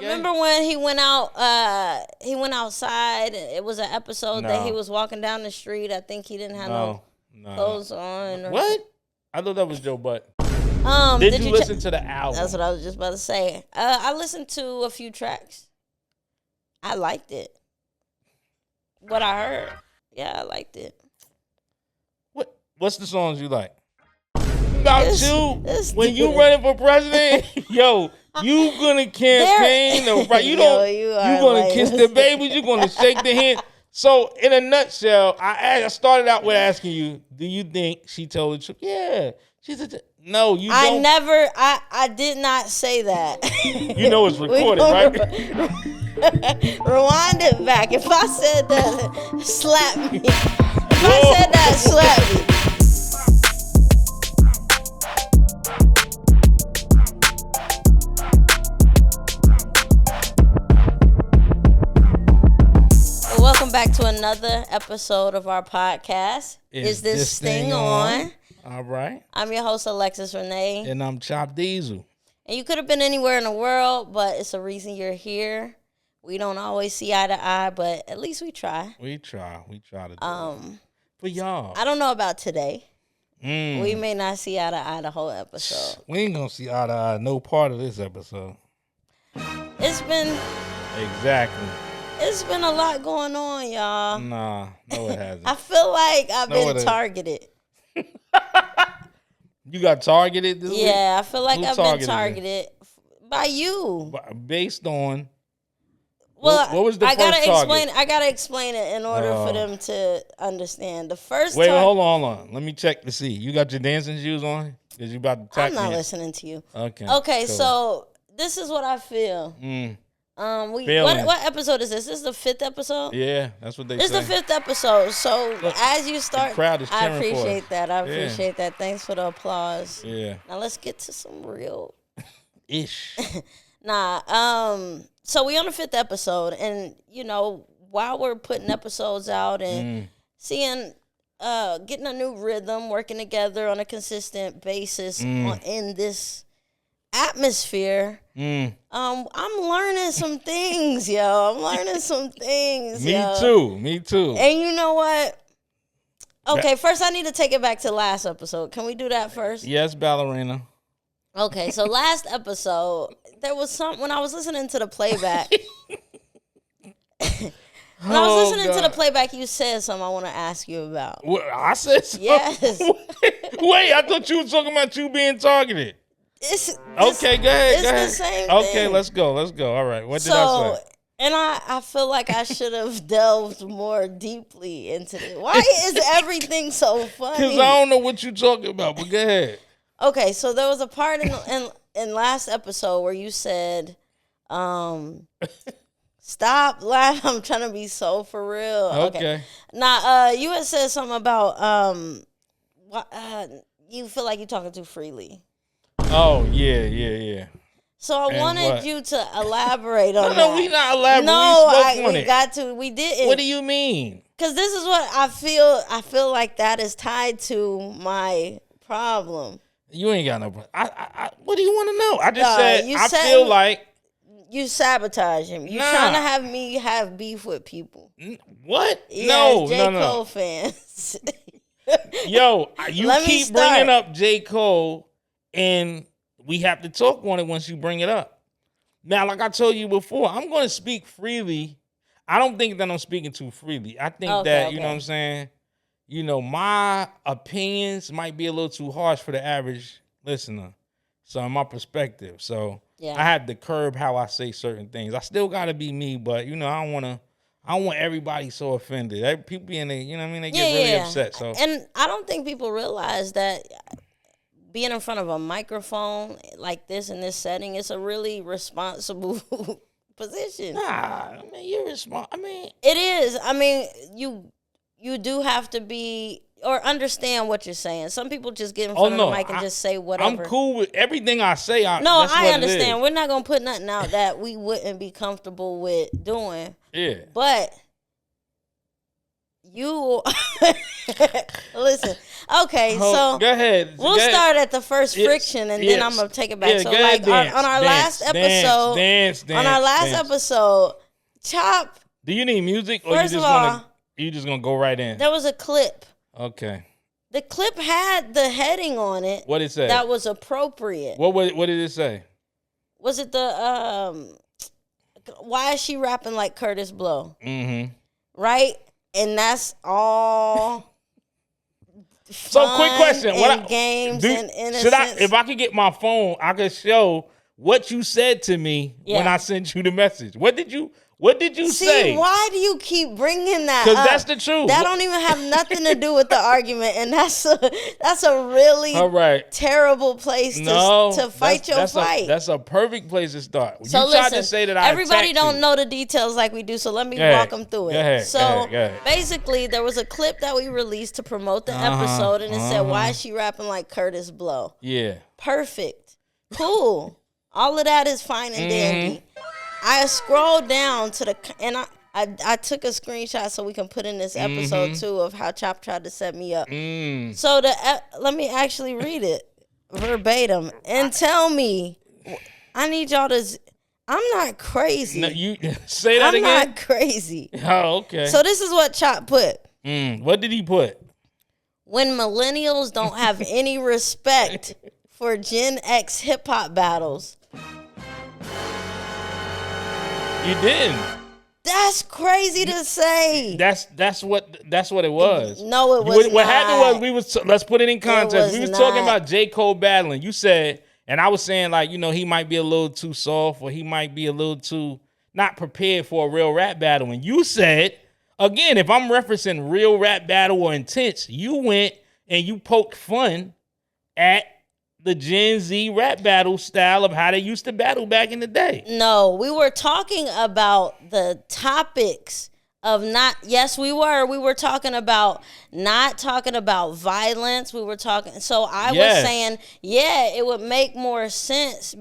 Remember when he went out? He went outside. It was an episode that he was walking down the street. I think he didn't have no clothes on. What? I thought that was Joe Butt. Did you listen to the album? That's what I was just about to say. I listened to a few tracks. I liked it. What I heard, yeah, I liked it. What's the songs you like? When you running for president, yo, you gonna campaign the right. You gonna kiss the babies. You gonna shake the hand. So in a nutshell, I started out with asking you, do you think she told the truth? Yeah, no. You don't. I did not say that. You know it's recorded, right? Rewind it back. If I said that, slap me. If I said that, slap me. Welcome back to another episode of our podcast. Is this thing on? All right. I'm your host, Alexis Renee. And I'm Chop Diesel. And you could have been anywhere in the world, but it's a reason you're here. We don't always see eye to eye, but at least we try. We try to do it. For y'all. I don't know about today. We may not see eye to eye the whole episode. We ain't gonna see eye to eye no part of this episode. It's been a lot going on, y'all. Nah, no it hasn't. I feel like I've been targeted. You got targeted this week? Yeah, I feel like I've been targeted by you. Based on what was the first target? I gotta explain it in order for them to understand. The first hold on. Let me check to see. You got your dancing shoes on? Because you about to tap I'm not listening to you. Okay. Okay, cool. So this is what I feel. What episode is this? This is the 5th episode? Yeah, that's what they say. This is the 5th episode. So look, as you start, the crowd is I appreciate that. I appreciate that. Thanks for the applause. Yeah. Now let's get to some real ish. So we on the 5th episode, and while we're putting episodes out and seeing getting a new rhythm, working together on a consistent basis in this atmosphere, I'm learning some things, yo. I'm learning some things. Me too. And you know what? Okay, first I need to take it back to last episode. Can we do that first? Yes, ballerina. Okay, so last episode, there was when I was listening to the playback. When I was listening to the playback, you said something I want to ask you about. What, I said something? Yes. Wait, I thought you were talking about you being targeted. Okay, go ahead. It's the same thing. Okay, let's go. All right, what did I say? And I feel like I should have delved more deeply into it. Why is everything so funny? Because I don't know what you're talking about, but go ahead. Okay, so there was a part in last episode where you said, stop laughing. I'm trying to be so for real. Okay. Now, you had said something about you feel like you're talking too freely. Oh, yeah. So I wanted you to elaborate on that. No, we not elaborating. No, we got to. We didn't. What do you mean? Because this is what I feel. I feel like that is tied to my problem. You ain't got no problem. What do you want to know? I just said, feel like. You sabotage him. You're trying to have me have beef with people. What? Yes, no. J. Cole fans. Yo, you keep bringing up J. Cole, and we have to talk on it once you bring it up. Now, like I told you before, I'm going to speak freely. I don't think that I'm speaking too freely. I think that, you know what I'm saying? My opinions might be a little too harsh for the average listener. So, in my perspective. So, I had to curb how I say certain things. I still got to be me, but, I don't want everybody so offended. People being, they get really upset. So, and I don't think people realize that being in front of a microphone like this in this setting is a really responsible position. Nah, you're responsible. It is. You do have to be or understand what you're saying. Some people just get in front of the mic and just say whatever. I'm cool with everything I say. I understand. We're not going to put nothing out that we wouldn't be comfortable with doing. Yeah. But You listen. Okay, so go ahead. We'll start at the first friction, and then I'm gonna take it back. Yeah, so, like on our last episode, Chop. Do you need music, or you just gonna go right in? There was a clip. Okay. The clip had the heading on it. What did it say? That was appropriate. What did it say? Was it the why is she rapping like Curtis Blow? Mm-hmm. Right? And that's all. So, quick question: games and innocence. Should I, if I could get my phone, I could show what you said to me when I sent you the message. What did you say? Why do you keep bringing that up? Because that's the truth. That don't even have nothing to do with the argument, and that's a really terrible place to fight your fight. That's a perfect place to start. So you tried to say that everybody don't know the details like we do, so let me walk them through it. Basically, there was a clip that we released to promote the episode, and it said, "Why is she rapping like Curtis Blow?" Yeah. Perfect. Cool. All of that is fine and dandy. I scrolled down to and I took a screenshot so we can put in this episode too of how Chop tried to set me up. So let me actually read it verbatim and tell me. I need y'all to. I'm not crazy. No, you say that again. I'm not crazy. Oh, okay. So this is what Chop put. What did he put? When millennials don't have any respect for Gen X hip hop battles. You didn't. That's crazy to say. That's what it was. No, it was what not. happened was let's put it in context. We was talking about J. Cole battling. You said, and I was saying like, he might be a little too soft, or he might be a little too not prepared for a real rap battle. And you said, again, if I'm referencing real rap battle or intense, you went and you poked fun at the Gen Z rap battle style of how they used to battle back in the day. No, we were talking about the topics of we were talking about not talking about violence. We were talking, so I was saying, it would make more sense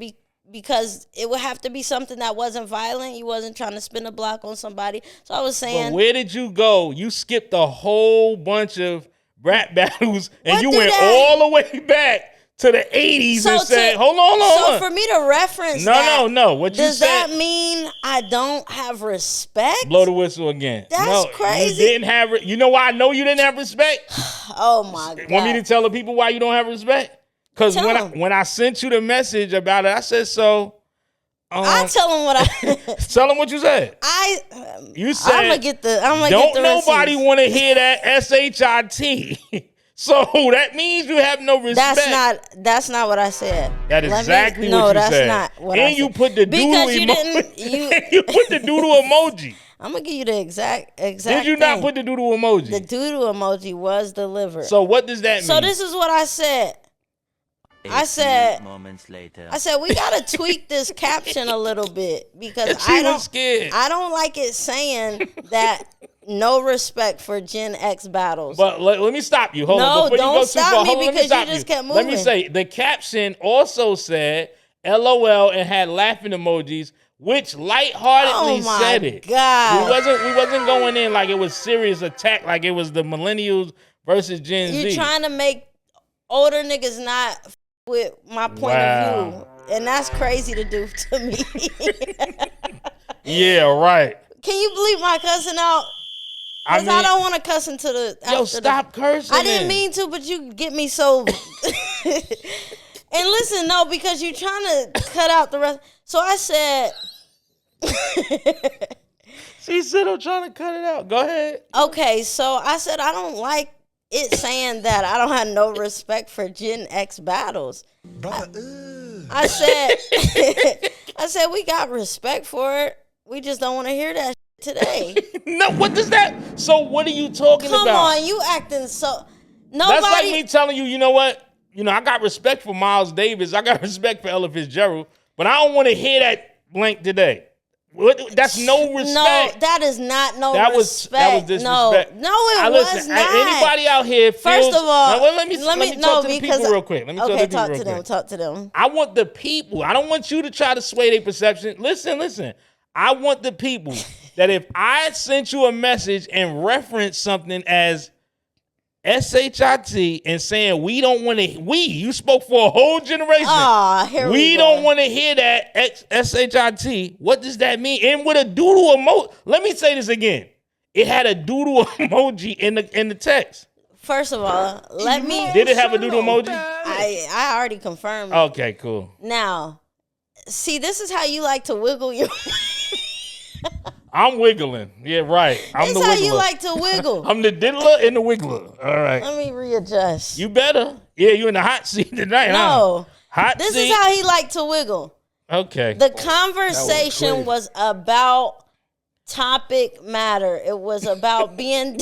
because it would have to be something that wasn't violent. You wasn't trying to spin a block on somebody. So I was saying. But where did you go? You skipped a whole bunch of rap battles and you went all the way back to the 80s and said, hold on. So for me to reference No. What you does said, that mean I don't have respect? Blow the whistle again. That's crazy. You didn't have. You know why I know you didn't have respect? Oh my God. Want me to tell the people why you don't have respect? Because when I sent you the message about it, I said so. I tell them what I tell them what you said. You said I'm gonna get the. Don't nobody want to hear that shit. So that means you have no respect. That's not what I said. That is exactly what you said. No, that's not what I said. And you put the doodle emoji. You put the doodle emoji. I'm gonna give you the exact. Did you not put the doodle emoji? The doodle emoji was delivered. So what does that mean? So this is what I said. Moments later. I said we gotta tweak this caption a little bit because scared. I don't like it saying that no respect for Gen X battles. But let me stop you. Hold on. Don't stop me because you just kept moving. Let me say the caption also said LOL and had laughing emojis, which lightheartedly said it. God. We wasn't going in like it was serious attack, like it was the millennials versus Gen Z. You're trying to make older niggas not with my point of view. And that's crazy to do to me. Yeah, right. Can you bleep my cussing out? Because I don't want to cuss into the... stop cursing. I didn't mean to, but you get me so... And listen, no, because you're trying to cut out the rest. So I said... She said I'm trying to cut it out. Go ahead. Okay, so I said I don't like it saying that I don't have no respect for Gen X battles. I said we got respect for it. We just don't want to hear that today. No, what does that? So what are you talking about? Come on, you acting so. Nobody. That's like me telling you, you know what? I got respect for Miles Davis. I got respect for Ella Fitzgerald, but I don't want to hear that blank today. That's no respect. No, that is not respect. That was disrespect. No, it was not. Anybody out here feels... First of all, let me talk to the people real quick. Talk to them. I want the people. I don't want you to try to sway their perception. Listen. I want the people that if I sent you a message and referenced something as SHIT and saying we don't want to, you spoke for a whole generation. Here we don't want to hear that SHIT. What does that mean? And with a doodle emoji. Let me say this again. It had a doodle emoji in the text. First of all, Did it have a doodle emoji? I already confirmed. Okay, cool. Now, see, this is how you like to wiggle your. I'm wiggling. Yeah, right. I'm the wiggler. This is how you like to wiggle. I'm the diddler and the wiggler. All right. Let me readjust. You better. Yeah, you in the hot seat tonight, No. Huh? This is how he liked to wiggle. Okay. The conversation was about topic matter. It was about being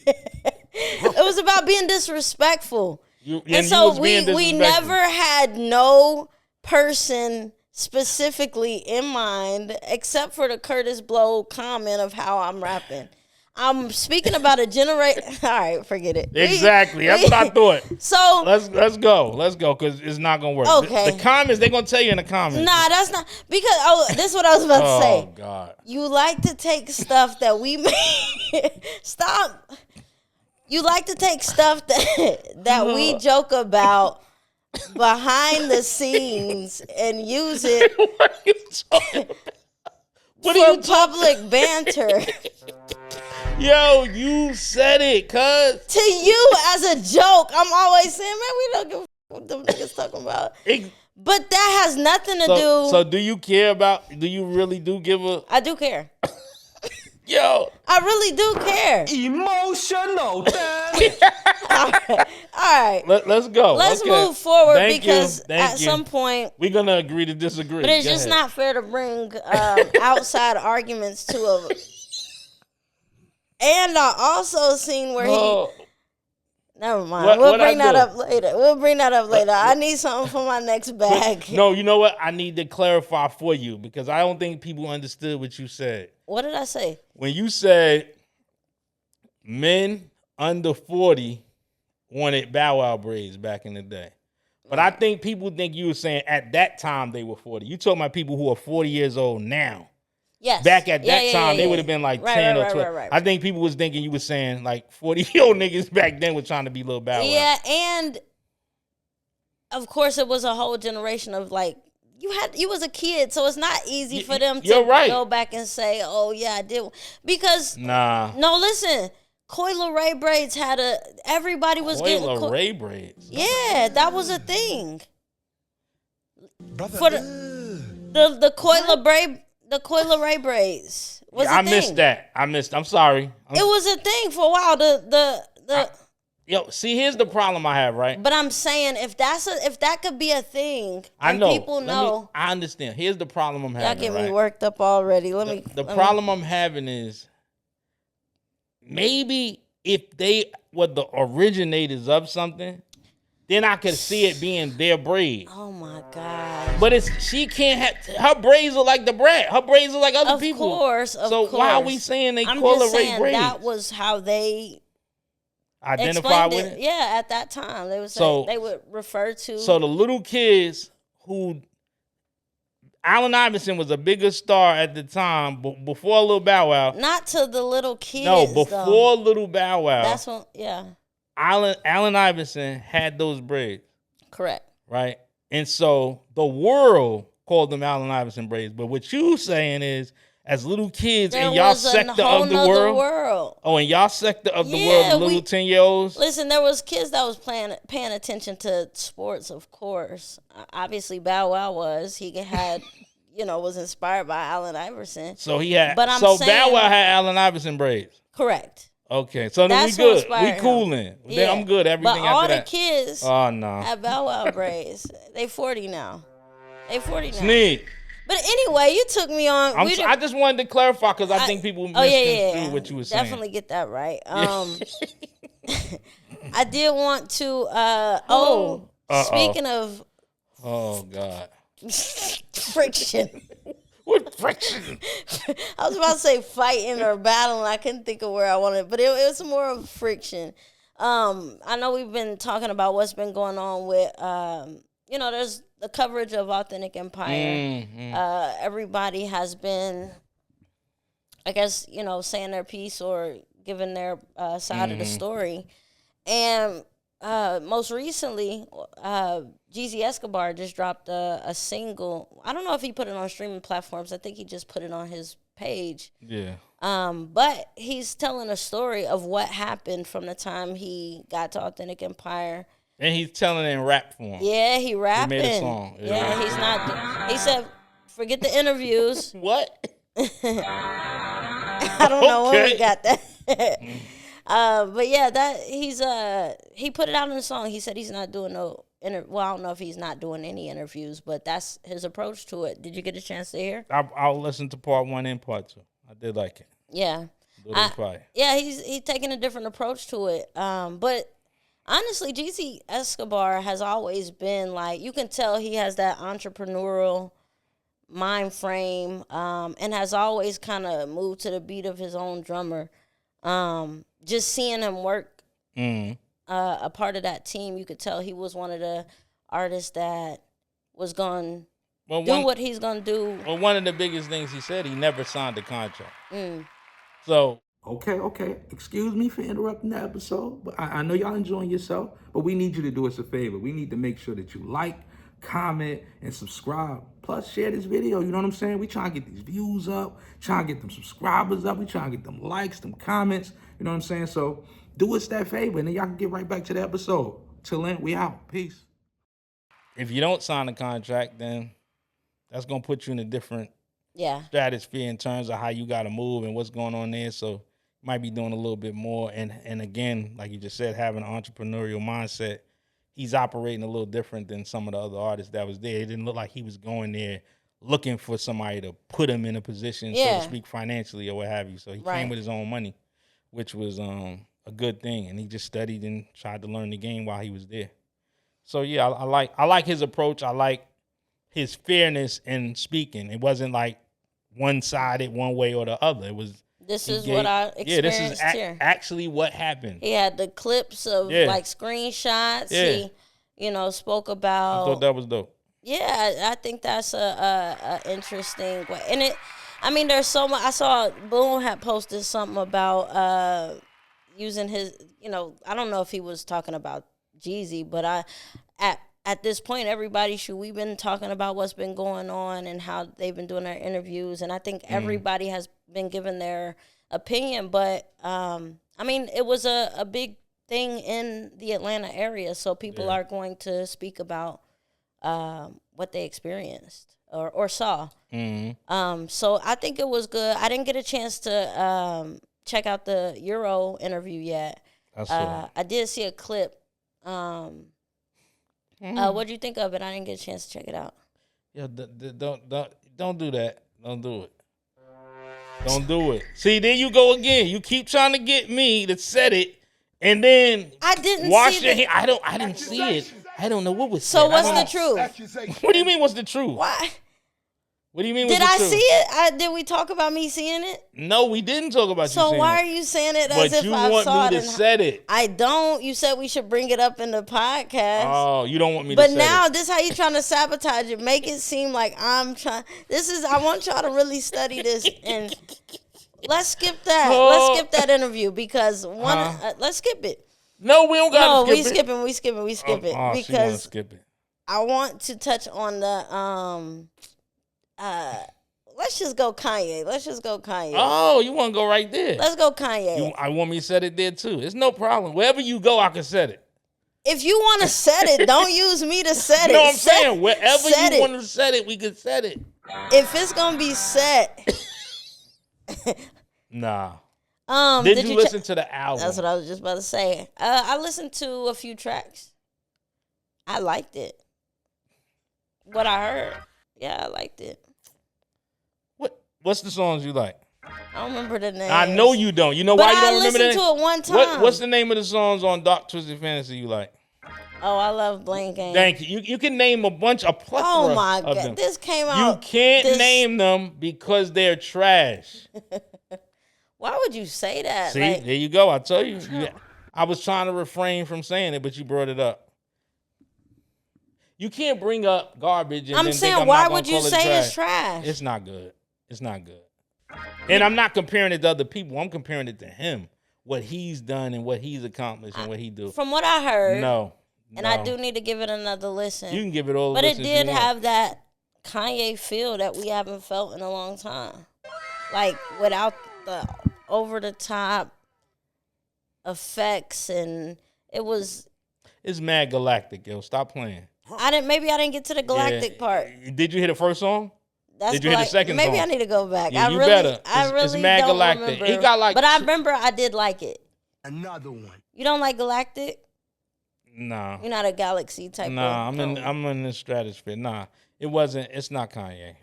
it was about being disrespectful. And so we never had no person specifically in mind, except for the Curtis Blow comment of how I'm rapping. I'm speaking about a generation. All right, forget it. Exactly. That's what I thought. So let's go, because it's not gonna work. Okay. The comments, they're gonna tell you in the comments. Nah, that's not because. This is what I was about to say. Oh God. You like to take stuff that we made. Stop. You like to take stuff that we joke about behind the scenes and use it What are you talking about? for public banter. Yo, you said it, cuz. To you as a joke, I'm always saying, man, we don't give a what them niggas talking about. But that has nothing to do. So do you care about, do you really do give a? I do care. Yo. I really do care. Emotional. All right. Let's go. Let's move forward because at some point we're gonna agree to disagree. But it's just not fair to bring outside arguments to a. And I also seen where he. Never mind. We'll bring that up later. I need something for my next bag. No, you know what? I need to clarify for you because I don't think people understood what you said. What did I say? When you said men under 40 wanted Bow Wow braids back in the day. But I think people think you were saying at that time they were 40. You talking about people who are 40 years old now. Yes. Back at that time, they would have been like 10 or 12. Right. I think people was thinking you were saying like 40-year-old niggas back then were trying to be little Bow Wow. Yeah, and of course it was a whole generation of like, you was a kid, so it's not easy for them to go back and say, oh yeah, I did. Because, no, listen, Coil Ray braids everybody was getting. Coil Ray braids? Yeah, that was a thing. Brother, for the Coil Ray braids was a thing. I missed that. I'm sorry. It was a thing for a while. Yo, see, here's the problem I have, right? But I'm saying if that could be a thing, I know. People know. I understand. Here's the problem I'm having. Y'all get me worked up already. The problem I'm having is maybe if they were the originators of something, then I could see it being their braid. Oh my God. But she can't have her braids are like the brand. Her braids are like other people. Of course. So why are we saying they call it Ray braids? That was how they identify with it? Yeah, at that time. They would say they would refer to. So the little kids who Allen Iverson was a bigger star at the time before Lil Bow Wow. Not to the little kids. No, before Lil Bow Wow. That's when Allen Iverson had those braids. Correct. Right? And so the world called them Allen Iverson braids. But what you saying is, as little kids in y'all sector of the world. Oh, in y'all sector of the world, the little 10-year-olds. Listen, there was kids that was paying attention to sports, of course. Obviously, Bow Wow was. He had, was inspired by Allen Iverson. So he had. But Bow Wow had Allen Iverson braids. Correct. Okay, so then we good. We coolin'. Yeah. I'm good. Everything but after that. All the kids have Bow Wow braids. They 40 now. Sneak. But anyway, you took me on. I just wanted to clarify because I think people misconstrued what you were saying. Definitely get that right. I did want to. Speaking of. Oh God. Friction. What friction? I was about to say fighting or battling. I couldn't think of where I wanted, but it was more of friction. I know we've been talking about what's been going on with, there's the coverage of Authentic Empire. Mm-hmm. Everybody has been I guess, saying their piece or giving their side of the story. And most recently, Jeezy Escobar just dropped a single. I don't know if he put it on streaming platforms. I think he just put it on his page. Yeah. But he's telling a story of what happened from the time he got to Authentic Empire. And he's telling it in rap form. Yeah, he rapping. He made a song. Yeah, he's not. He said, forget the interviews. What? I don't know when we got that. But yeah, that he put it out in the song. He said he's not doing well, I don't know if he's not doing any interviews, but that's his approach to it. Did you get a chance to hear? I'll listen to part 1 and part 2. I did like it. Yeah. Yeah, he's taking a different approach to it. But honestly, Jeezy Escobar has always been like, you can tell he has that entrepreneurial mind frame, and has always kind of moved to the beat of his own drummer. Just seeing him work a part of that team, you could tell he was one of the artists that was going to do what he's going to do. Well, one of the biggest things he said, he never signed a contract. So. Okay. Excuse me for interrupting the episode, but I know y'all enjoying yourself, but we need you to do us a favor. We need to make sure that you like, comment, and subscribe. Plus, share this video. You know what I'm saying? We trying to get these views up, trying to get them subscribers up. We trying to get them likes, them comments. You know what I'm saying? So do us that favor, and then y'all can get right back to the episode. Till then, we out. Peace. If you don't sign a contract, then that's going to put you in a different stratosphere in terms of how you got to move and what's going on there. So you might be doing a little bit more. And again, like you just said, having an entrepreneurial mindset, he's operating a little different than some of the other artists that was there. It didn't look like he was going there looking for somebody to put him in a position, so to speak, financially or what have you. So he came with his own money, which was a good thing. And he just studied and tried to learn the game while he was there. So yeah, I like his approach. I like his fairness in speaking. It wasn't like one-sided one way or the other. It was. This is what I experienced this is actually what happened. He had the clips of like screenshots. Yeah. He, spoke about. I thought that was dope. Yeah, I think that's a interesting way. And there's so much. I saw Boone had posted something about using his. I don't know if he was talking about Jeezy, but at this point, we've been talking about what's been going on and how they've been doing their interviews. And I think everybody has been given their opinion. But, it was a big thing in the Atlanta area. So people are going to speak about what they experienced or saw. So I think it was good. I didn't get a chance to check out the Euro interview yet. I did see a clip. What'd you think of it? I didn't get a chance to check it out. Yeah, don't do that. Don't do it. Don't do it. See, there you go again. You keep trying to get me to set it, and then I didn't wash see your hand. I didn't see it. I don't know what was so. said. What's the truth? What do you mean? What's the truth? Why? What do you mean? Did I see it? Did we talk about me seeing it? No, we didn't talk about you seeing it. So why are you saying it as if I saw it? But you want me to set it. I don't. You said we should bring it up in the podcast. Oh, you don't want me to set it. But now, this is how you trying to sabotage it. Make it seem like I'm trying. I want y'all to really study this. And let's skip that. Let's skip that interview because let's skip it. No, we don't got to skip it. We skip it. Oh, because skip it. I want to touch on the let's just go Kanye. Oh, you want to go right there? Let's go Kanye. I want me to set it there too. It's no problem. Wherever you go, I can set it. If you want to set it, don't use me to set it. No, I'm saying wherever you want to set it, we can set it. If it's gonna be set, nah. Did you listen to the album? That's what I was just about to say. I listened to a few tracks. I liked it. What I heard, I liked it. What's the songs you like? I don't remember the name. I know you don't. You know why you don't remember the name? I listened to it one time. What's the name of the songs on Dark Twisted Fantasy you like? Oh, I love Blame Game. Thank you. You can name a plethora. Oh my God, them. This came out. You can't name them because they're trash. Why would you say that? See, there you go. I tell you. I was trying to refrain from saying it, but you brought it up. You can't bring up garbage and I'm then saying, think I'm why not would you say it's trash? It's not good. It's not good. And I'm not comparing it to other people. I'm comparing it to him. What he's done and what he's accomplished and what he do. From what I heard. No. And I do need to give it another listen. You can give it all But it did have have that Kanye feel that we haven't felt in a long time. Like, without the over-the-top effects, and it was... It's mad galactic, yo. Stop playing. Maybe I didn't get to the galactic part. Did you hear the first song? Did you hear the second maybe song? I need to go back. Yeah, you better. I really it's mad don't galactic. remember. It got like... But I remember I did like it. Another one. You don't like galactic? Nah. You're not a galaxy type Nah, of... I'm in the stratosphere. Nah. It's not Kanye.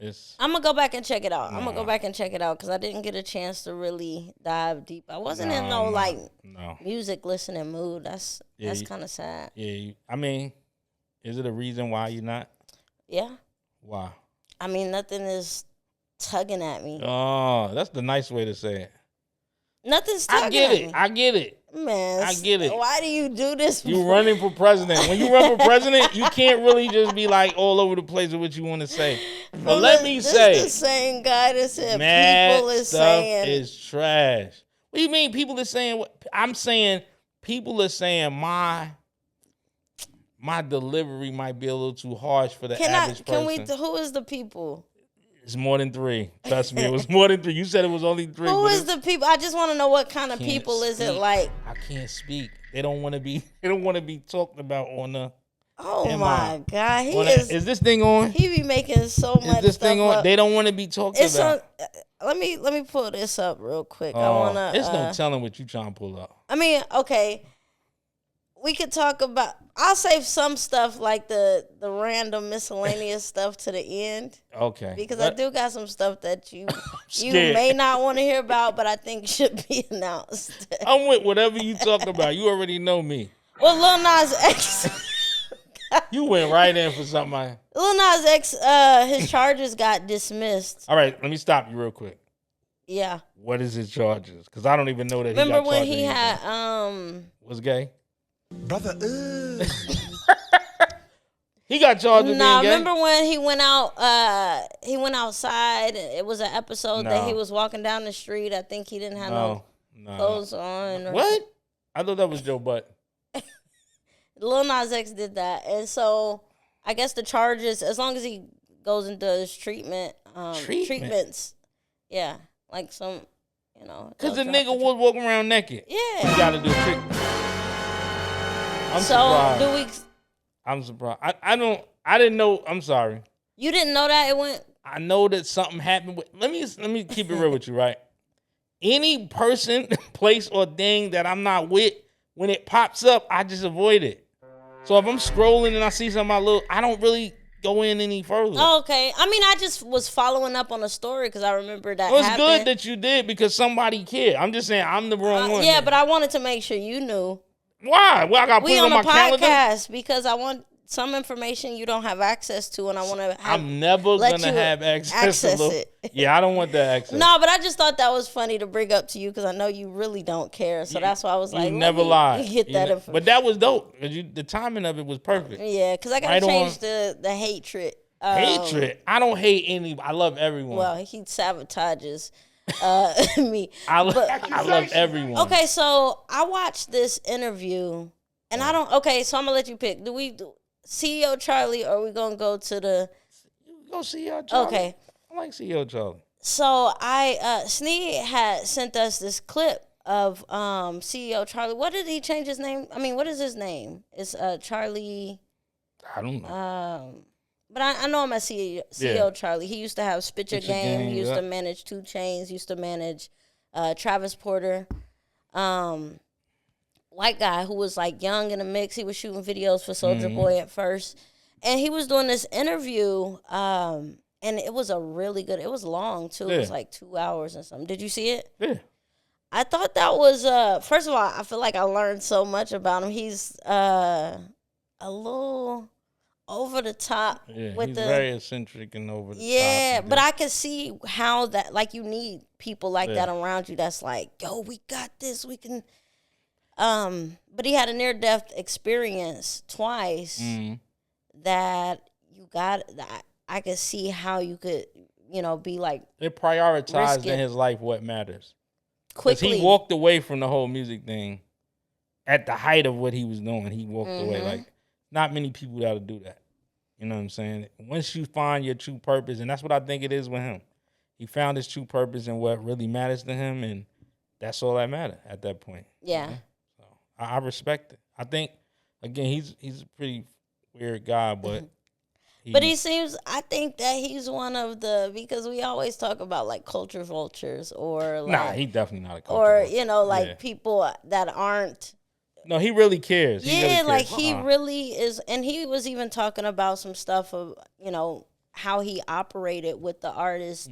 It's I'm gonna go back and check it out. I'm gonna go back and check it out because I didn't get a chance to really dive deep. I wasn't in no music listening mood. That's kind of sad. Yeah, I mean, is it a reason why you're not? Yeah. Why? I mean, nothing is tugging at me. Oh, that's the nice way to say it. Nothing's tugging at me. I get it. Man, I get it. Why do you do this? You running for president. When you run for president, you can't really just be like all over the place with what you want to say. But let me say, this the same guy that said people is stuff saying is trash. What do you mean people are saying what? I'm saying people are saying my delivery might be a little too harsh for the average person. Who is the people? It's more than 3. Trust me, it was more than 3. You said it was only 3. Who is the people? I just want to know what kind of people is it like. I can't speak. They don't want to be. They don't want to be talked about on the. Oh my God, Is this thing on? He be making so much. Is this stuff thing on? up. They don't want to be talked about. Let me pull this up real quick. I wanna. It's no telling what you trying to pull up. I mean, okay. We could talk about. I'll save some stuff like the random miscellaneous stuff to the end. Okay. Because I do got some stuff that you may not want to hear about, but I think should be announced. I'm with whatever you talk about. You already know me. Well, Lil Nas X. You went right in for something. Lil Nas X, his charges got dismissed. All right, let me stop you real quick. Yeah. What is his charges? Because I don't even know that. Remember he got when he had was gay? Brother, he got charged with being gay. Remember when he went out? He went outside. It was an episode that he was walking down the street. I think he didn't have no clothes on. What? I thought that was Joe Butt. Lil Nas X did that, and so I guess the charges, as long as he goes into his treatments, yeah, like some, because the nigga was walking around naked. Yeah, he got to do a treatment. I'm surprised. I didn't know. I'm sorry. You didn't know that it went. I know that something happened with. Let me keep it real with you, right? Any person, place, or thing that I'm not with, when it pops up, I just avoid it. So if I'm scrolling and I see something I don't really go in any further. Oh, okay. I mean, I just was following up on a story because I remember that. Well, it's good that you did because somebody cared. I'm just saying I'm the wrong one. Yeah, but I wanted to make sure you knew. Why? Well, I got to put it on my calendar. We on a podcast because I want some information you don't have access to, and I want to. I'm never gonna have access to it. Yeah, I don't want that access. No, but I just thought that was funny to bring up to you because I know you really don't care. So that's why I was like, you never lie. Get that information. But that was dope because the timing of it was perfect. Yeah, because I gotta change the hatred. Hatred. I don't hate anybody. I love everyone. Well, he sabotages me. I love everyone. Okay, so I watched this interview, and I don't. Okay, so I'm gonna let you pick. Do we do CEO Charlie, or are we gonna go to the? Go CEO Charlie. Okay, I like CEO Charlie. So Sneed had sent us this clip of CEO Charlie. What did he change his name? I mean, what is his name? It's Charlie. I don't know. But I know him as CEO Charlie. He used to have Spit Your Game. He used to manage 2 Chainz. Used to manage Travis Porter. White guy who was like young in the mix. He was shooting videos for Soulja Boy at first. And he was doing this interview. And it was a really good, it was long too. It was like 2 hours and something. Did you see it? Yeah. I thought that was, first of all, I feel like I learned so much about him. He's a little over the top. Yeah, with he's the, very eccentric and over the top. Yeah, but I could see how that, like, you need people like that around you that's like, yo, we got this, we can. But he had a near-death experience twice that you got, I could see how you could be like It prioritized risk in it. his life what matters. Because quickly. he walked away from the whole music thing at the height of what he was doing. He walked away. Like, not many people that'll do that. You know what I'm saying? Once you find your true purpose, and that's what I think it is with him. He found his true purpose and what really matters to him, and that's all that mattered at that point. Yeah. You know? So I respect it. I think, again, he's a pretty weird guy, but I think that he's one of because we always talk about like culture vultures or like. Nah, he definitely not a culture vulture. Like people that aren't. No, he really cares. He really is. And he was even talking about some stuff of, how he operated with the artists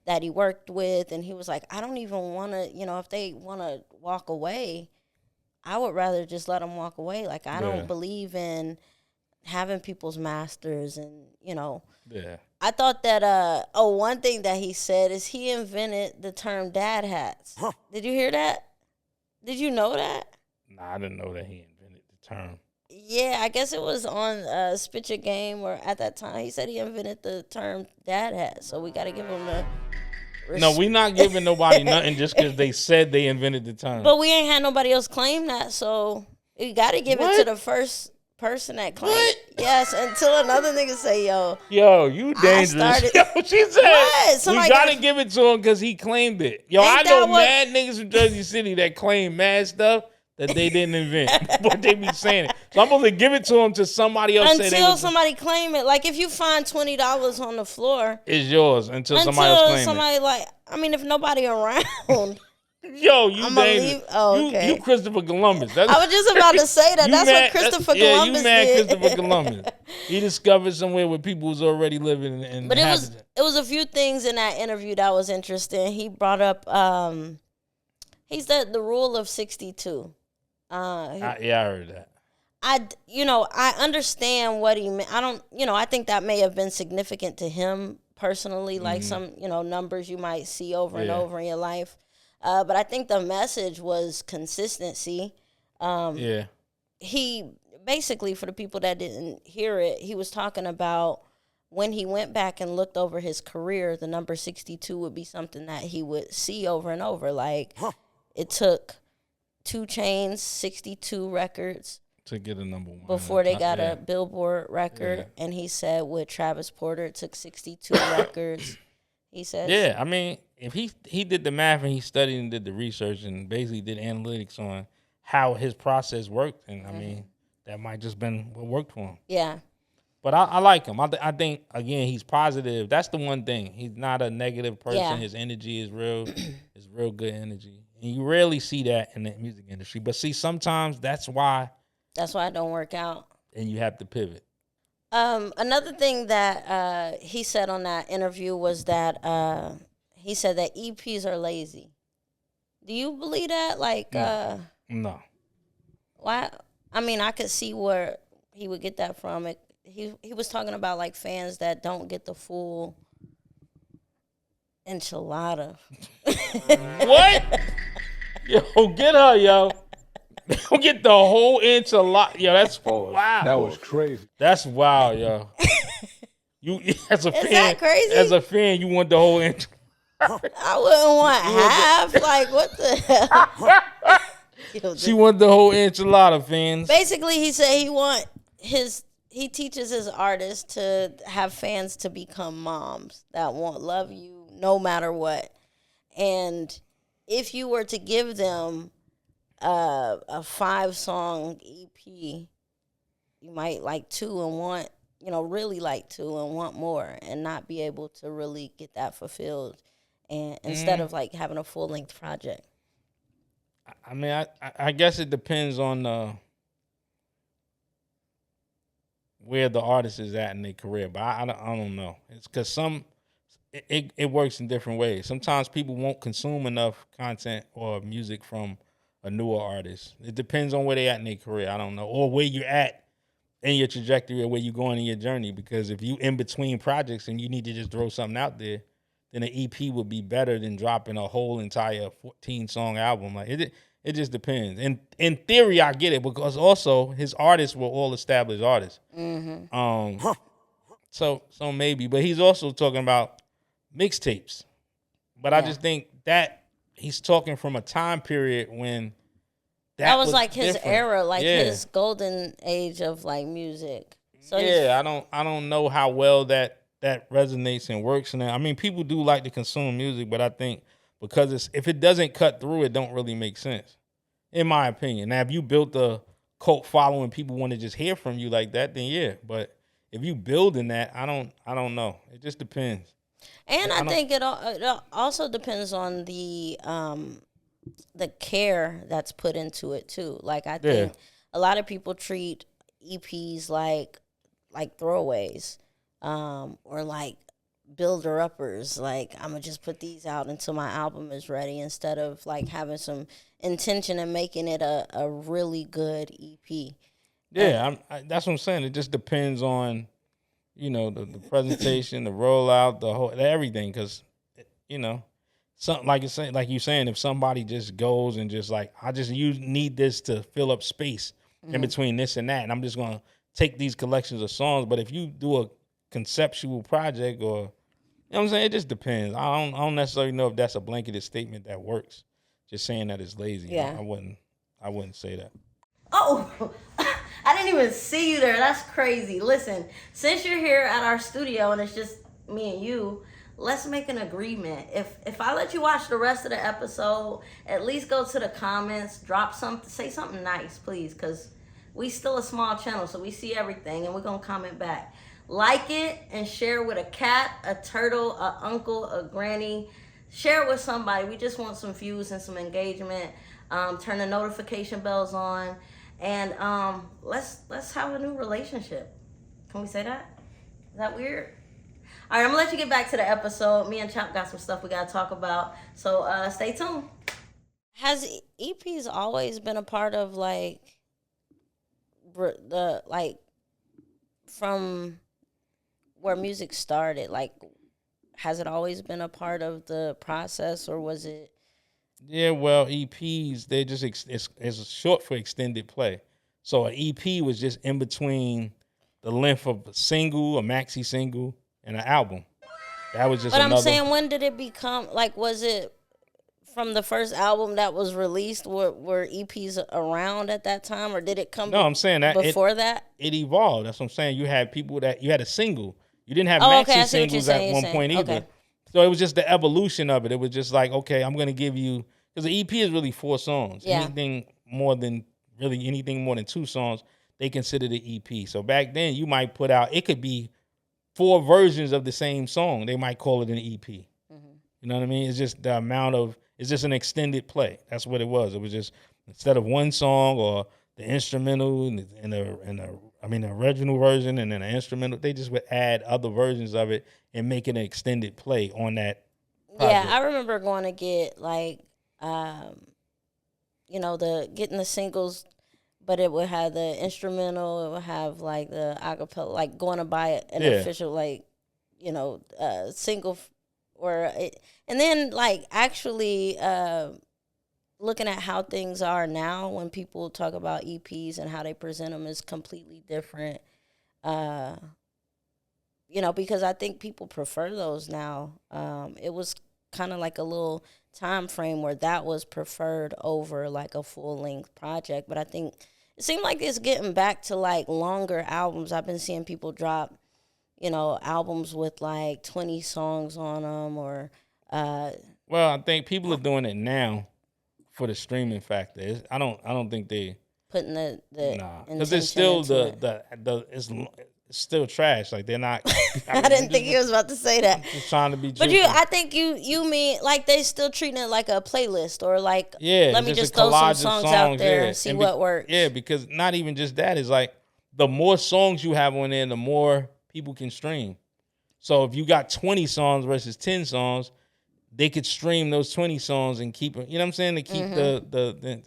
that he worked with. And he was like, I don't even want to, if they want to walk away, I would rather just let them walk away. Like, I don't believe in having people's masters and, Yeah. I thought that, one thing that he said is he invented the term dad hats. Huh. Did you hear that? Did you know that? Nah, I didn't know that he invented the term. Yeah, I guess it was on Spit Your Game, or at that time he said he invented the term dad hat. So we got to give him the. No, we not giving nobody nothing just because they said they invented the term. But we ain't had nobody else claim that, so we got to give it to the first person that claimed it. Yes, until another nigga say, yo, you dangerous. Yo, she said, what? We got to give it to him because he claimed it. Yo, I know mad niggas from Jersey City that claim mad stuff that they didn't invent, but they be saying it. So I'm supposed to give it to him to somebody else. Until somebody claim it. Like if you find $20 on the floor, it's yours until somebody else claim it. If nobody around. Yo, you dangerous. Okay. You Christopher Columbus. I was just about to say that. That's what Christopher Columbus did. You mad Christopher Columbus. He discovered somewhere where people was already living and But it was a few things in that interview that was interesting. He brought up he said the rule of 62. I heard that. I understand what he meant. I think that may have been significant to him personally, like some, numbers you might see over and over in your life. But I think the message was consistency. He basically, for the people that didn't hear it, he was talking about when he went back and looked over his career, the number 62 would be something that he would see over and over. Like, it took 2 Chainz 62 records to get a number 1 before they got a Billboard record. Yeah. And he said with Travis Porter, it took 62 records. He said, yeah, I mean, if he did the math and he studied and did the research and basically did analytics on how his process worked, and I mean, that might just been what worked for him. Yeah. But I like him. I think, again, he's positive. That's the one thing. He's not a negative person. Yeah. His energy is real. It's real good energy. And you rarely see that in the music industry. But see, sometimes that's why it don't work out. And you have to pivot. Another thing that he said on that interview was that he said that EPs are lazy. Do you believe that? Like, no. Why? I mean, I could see where he would get that from. He was talking about like fans that don't get the full enchilada. What? Yo, get her, yo. Don't get the whole enchilada. Yo, that's wow. That was crazy. That's wild, yo. You as a fan, that crazy? As a fan, you want the whole enchilada. I wouldn't want half. Like, what the hell? She want the whole enchilada, fans. Basically, he said he teaches his artists to have fans to become moms that won't love you no matter what. And if you were to give them a 5-song EP, you might like 2 and want, really like 2 and want more and not be able to really get that fulfilled. And instead of like having a full-length project. I mean, I guess it depends on where the artist is at in their career, but I don't know. It's because it works in different ways. Sometimes people won't consume enough content or music from a newer artist. It depends on where they at in their career. I don't know, or where you're at in your trajectory or where you're going in your journey. Because if you in between projects and you need to just throw something out there, then an EP would be better than dropping a whole entire 14-song album. Like it just depends. And in theory, I get it because also his artists were all established artists. Mm-hmm. So maybe, but he's also talking about mixtapes. But I just think that he's talking from a time period when that was like his different. era, like his golden age of like music. So I don't know how well that resonates and works. And I mean, people do like to consume music, but I think because if it doesn't cut through, it don't really make sense, in my opinion. Now, if you built a cult following, people want to just hear from you like that, then yeah. But if you building that, I don't know. It just depends. And I think it also depends on the care that's put into it too. Like I think a lot of people treat EPs like throwaways, or like builder uppers. Like I'm gonna just put these out until my album is ready, instead of like having some intention and making it a really good EP. Yeah, that's what I'm saying. It just depends on, you know, the presentation, the rollout, the whole everything. Because, you know, something like you saying, if somebody just goes and just like, need this to fill up space in between this and that, and I'm just gonna take these collections of songs. But if you do a conceptual project, or, you know what I'm saying, it just depends. I don't necessarily know if that's a blanketed statement that works. Just saying that it's lazy. Yeah. I wouldn't say that. Oh, I didn't even see you there. That's crazy. Listen, since you're here at our studio and it's just me and you, let's make an agreement. If I let you watch the rest of the episode, at least go to the comments, say something nice, please, because we still a small channel, so we see everything, and we're going to comment back. Like it and share with a cat, a turtle, a uncle, a granny. Share it with somebody. We just want some views and some engagement. Turn the notification bells on. And let's have a new relationship. Can we say that? Is that weird? All right, I'm gonna let you get back to the episode. Me and Chop got some stuff we gotta talk about. So stay tuned. Has EPs always been a part of like from where music started? Like, has it always been a part of the process, or was it? Yeah, well, EPs, they're just it's short for extended play. So an EP was just in between the length of a single, a maxi single, and an album. That was just. But I'm saying, when did it become like? Was it from the first album that was released? Were EPs around at that time, or did it come? No, I'm saying that before that it evolved. That's what I'm saying. You had people you had a single. You didn't have maxi singles at one point either. Okay. So it was just the evolution of it. It was just like, okay, I'm going to give you, because the EP is really 4 songs. Yeah. Anything more than 2 songs, they consider the EP. So back then, you might put out, it could be 4 versions of the same song. They might call it an EP. Mm-hmm. You know what I mean? It's just the amount of, it's just an extended play. That's what it was. It was just, instead of one song or the instrumental and the original version and then the instrumental, they just would add other versions of it and make it an extended play on that project. Yeah, I remember going to get like, getting the singles, but it would have the instrumental, it would have like the acapella, like going to buy an official single, and then like actually looking at how things are now when people talk about EPs and how they present them is completely different. Because I think people prefer those now. It was kind of like a little time frame where that was preferred over like a full-length project. But I think it seemed like it's getting back to like longer albums. I've been seeing people drop, albums with like 20 songs on them or... Well, I think people are doing it now for the streaming factor. I don't think they putting the because it's still it's still trash. Like they're not. I didn't think you was about to say that. Just trying to be. But I think you mean like they still treating it like a playlist or like let me just throw some songs out there and see what works. Yeah, because not even just that is like the more songs you have on there, the more people can stream. So if you got 20 songs versus 10 songs, they could stream those 20 songs and keep it, you know what I'm saying? To keep the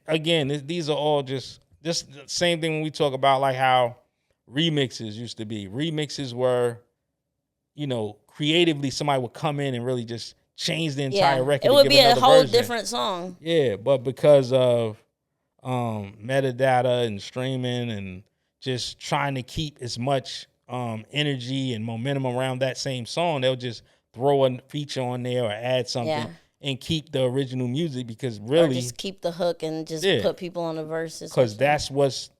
again, these are all just the same thing when we talk about like how remixes used to be. Remixes were, creatively somebody would come in and really just change the entire record. It would be a whole different song. Yeah, but because of metadata and streaming and just trying to keep as much energy and momentum around that same song, they'll just throw a feature on there or add something and keep the original music, because really, or just keep the hook and just put people on the verses. Because that's what's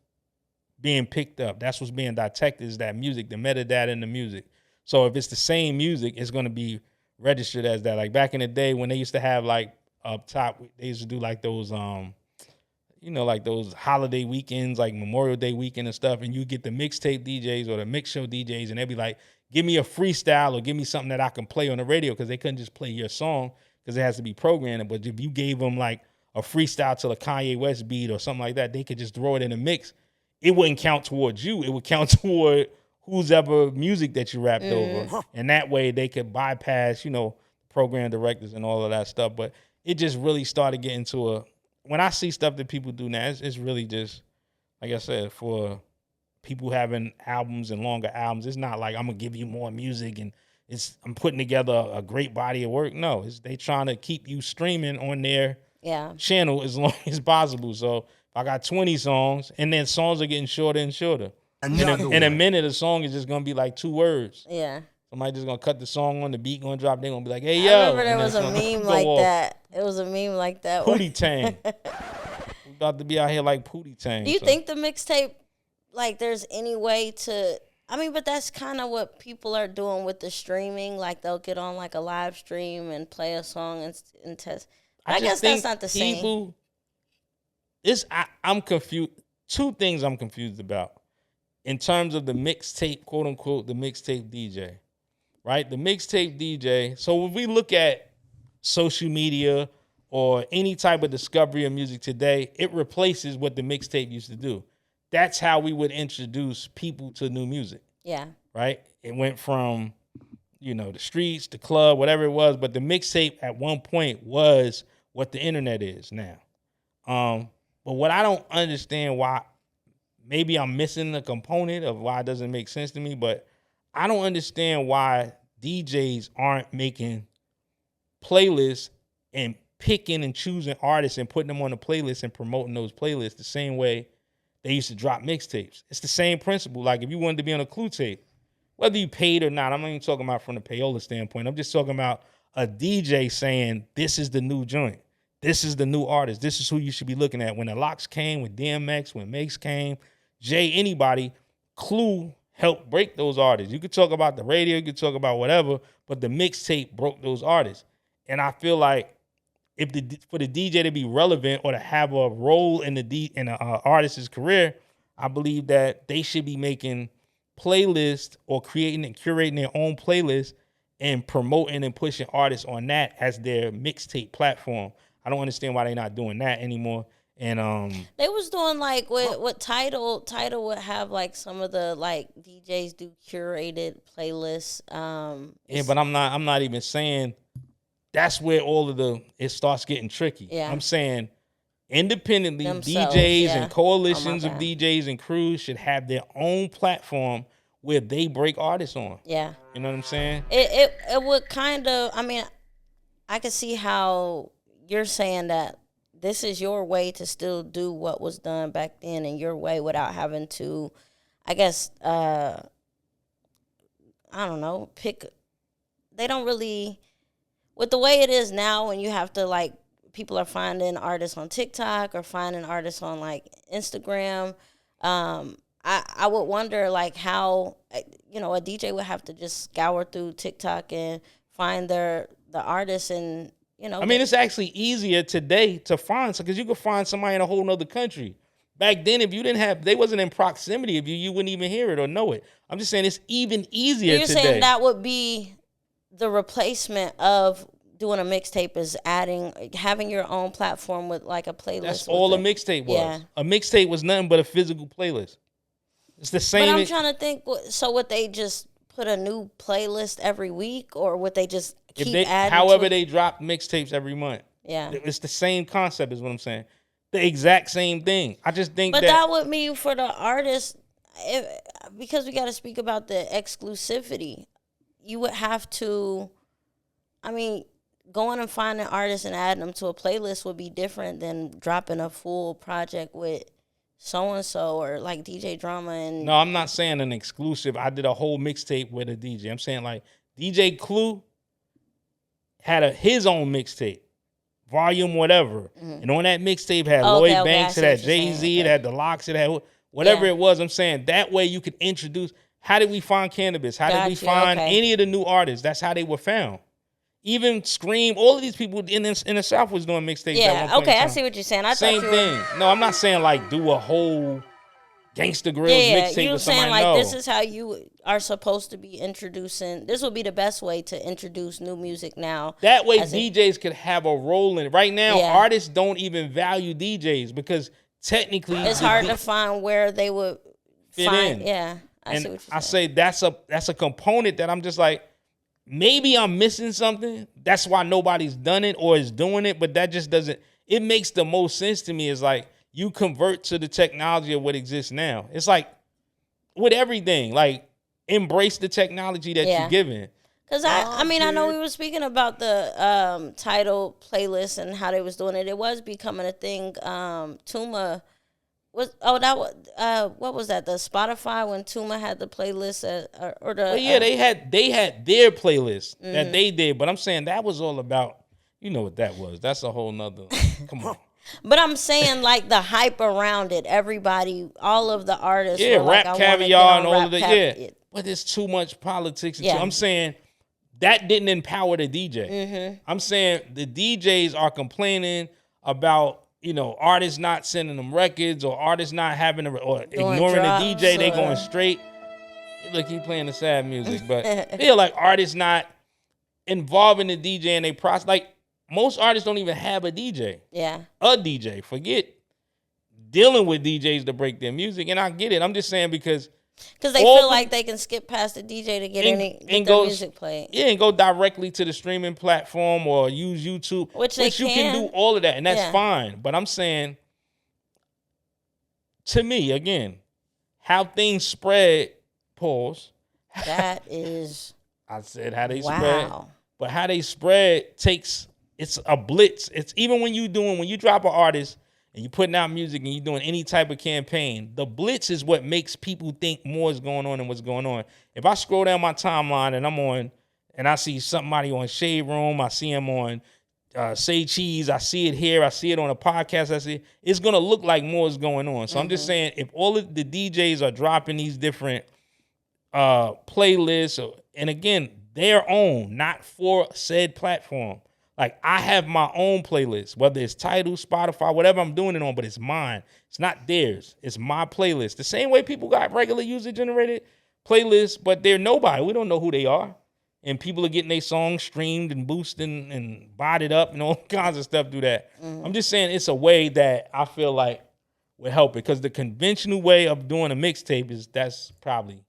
being picked up. That's what's being detected, is that music, the metadata in the music. So if it's the same music, it's going to be registered as that. Like back in the day when they used to have like up top, they used to do like those, like those holiday weekends, like Memorial Day weekend and stuff. And you get the mixtape DJs or the mix show DJs, and they'd be like, give me a freestyle or give me something that I can play on the radio, because they couldn't just play your song because it has to be programmed. But if you gave them like a freestyle to a Kanye West beat or something like that, they could just throw it in a mix. It wouldn't count towards you. It would count toward whose ever music that you rapped over. And that way they could bypass, program directors and all of that stuff. But it just really started getting to when I see stuff that people do now, it's really just, like I said, for people having albums and longer albums. It's not like I'm going to give you more music and I'm putting together a great body of work. No, they trying to keep you streaming on their channel as long as possible. So I got 20 songs, and then songs are getting shorter and shorter. In a minute, a song is just going to be like 2 words. Yeah. Somebody just going to cut the song on, the beat going to drop. They're going to be like, hey, I remember there was a meme like that. It was a meme like that. Pootie Tang. We about to be out here like Pootie Tang. Do you think the mixtape, like there's any way to, but that's kind of what people are doing with the streaming. Like they'll get on like a live stream and play a song and test. I guess that's not the same. I'm confused. 2 things I'm confused about in terms of the mixtape, quote unquote, the mixtape DJ, right? The mixtape DJ. So if we look at social media or any type of discovery of music today, it replaces what the mixtape used to do. That's how we would introduce people to new music. Yeah. Right? It went from, the streets, the club, whatever it was, but the mixtape at one point was what the internet is now. But what I don't understand, why, maybe I'm missing the component of why it doesn't make sense to me, but I don't understand why DJs aren't making playlists and picking and choosing artists and putting them on the playlist and promoting those playlists the same way they used to drop mixtapes. It's the same principle. Like if you wanted to be on a Clue tape, whether you paid or not, I'm not even talking about from the payola standpoint. I'm just talking about a DJ saying, this is the new joint. This is the new artist. This is who you should be looking at. When the Locks came, when DMX, when Makes came, Jay, anybody, Clue helped break those artists. You could talk about the radio, you could talk about whatever, but the mixtape broke those artists. And I feel like for the DJ to be relevant or to have a role in an artist's career, I believe that they should be making playlists or creating and curating their own playlists and promoting and pushing artists on that as their mixtape platform. I don't understand why they're not doing that anymore. And they was doing like what Title would have like some of the like DJs do curated playlists. Yeah, but I'm not even saying that's where it starts getting tricky. Yeah. I'm saying independently, themselves, DJs and coalitions of DJs and crews should have their own platform where they break artists on. Yeah. You know what I'm saying? It would kind of, I could see how you're saying that this is your way to still do what was done back then in your way without having to, I guess, I don't know, they don't really, with the way it is now when you have to like, people are finding artists on TikTok or finding artists on like Instagram. I would wonder like how, a DJ would have to just scour through TikTok and find the artists and, it's actually easier today to find, because you could find somebody in a whole nother country. Back then, if you they wasn't in proximity of you, you wouldn't even hear it or know it. I'm just saying it's even easier You're today. saying that would be the replacement of doing a mixtape is having your own platform with like a playlist. That's all a mixtape was. Yeah. A mixtape was nothing but a physical playlist. It's the same. But I'm trying to think, so would they just put a new playlist every week, or would they just keep adding? However, they drop mixtapes every month. Yeah. It's the same concept is what I'm saying. The exact same thing. I just think that would mean for the artist, because we got to speak about the exclusivity, you would have to, going and finding artists and adding them to a playlist would be different than dropping a full project with so-and-so or like DJ Drama. And no, I'm not saying an exclusive. I did a whole mixtape with a DJ. I'm saying like DJ Clue had his own mixtape, volume whatever. And on that mixtape had Lloyd Banks, it had Jay-Z, it had the Locks, it had whatever it was. I'm saying that way you could introduce. How did we find Cannabis? How did we find any of the new artists? That's how they were found. Even Scream, all of these people in the South was doing mixtapes. Yeah, okay, I see what you're saying. Same thing. No, I'm not saying like do a whole Gangsta Grills mixtape you're with saying somebody. like this is how you are supposed to be introducing. This would be the best way to introduce new music now. That way DJs could have a role in it. Right now, artists don't even value DJs because technically it's hard to find where they would fit in. Yeah, I see what you're saying. I say that's a component that I'm just like, maybe I'm missing something. That's why nobody's done it or is doing it, but that just doesn't. It makes the most sense to me. Is like you convert to the technology of what exists now. It's like with everything, like embrace the technology that you're given. Because I mean, I know we were speaking about the title playlist and how they was doing it. It was becoming a thing. Tuma was what was that? The Spotify when Tuma had the playlist or the they had their playlist that they did, but I'm saying that was all about what that was. That's a whole nother. Come on. But I'm saying like the hype around it, everybody, all of the artists, were Rap like, Caviar and all of that. But there's too much politics. I'm saying that didn't empower the DJ. I'm saying the DJs are complaining about artists not sending them records or artists not having or ignoring the DJ. They going straight. Look, he playing the sad music, but like artists not involving the DJ in their process. Like most artists don't even have a DJ. Yeah, a DJ. Forget dealing with DJs to break their music, and I get it. I'm just saying because they feel like they can skip past the DJ to get their music played. Yeah, and go directly to the streaming platform or use YouTube, which you can do all of that, and that's fine. But I'm saying, to me, again, how things spread. Pause. That is. I said how they spread, but how they spread it's a blitz. It's even when you drop an artist and you're putting out music and you're doing any type of campaign, the blitz is what makes people think more is going on than what's going on. If I scroll down my timeline and I see somebody on Shade Room, I see him on Say Cheese, I see it here, I see it on a podcast, it's going to look like more is going on. So I'm just saying, if all of the DJs are dropping these different playlists, and again, their own, not for said platform. Like, I have my own playlist, whether it's Tidal, Spotify, whatever I'm doing it on, but it's mine. It's not theirs. It's my playlist. The same way people got regular user-generated playlists, but they're nobody. We don't know who they are. And people are getting their songs streamed and boosted and botted up and all kinds of stuff through that. I'm just saying it's a way that I feel like would help it, because the conventional way of doing a mixtape that's probably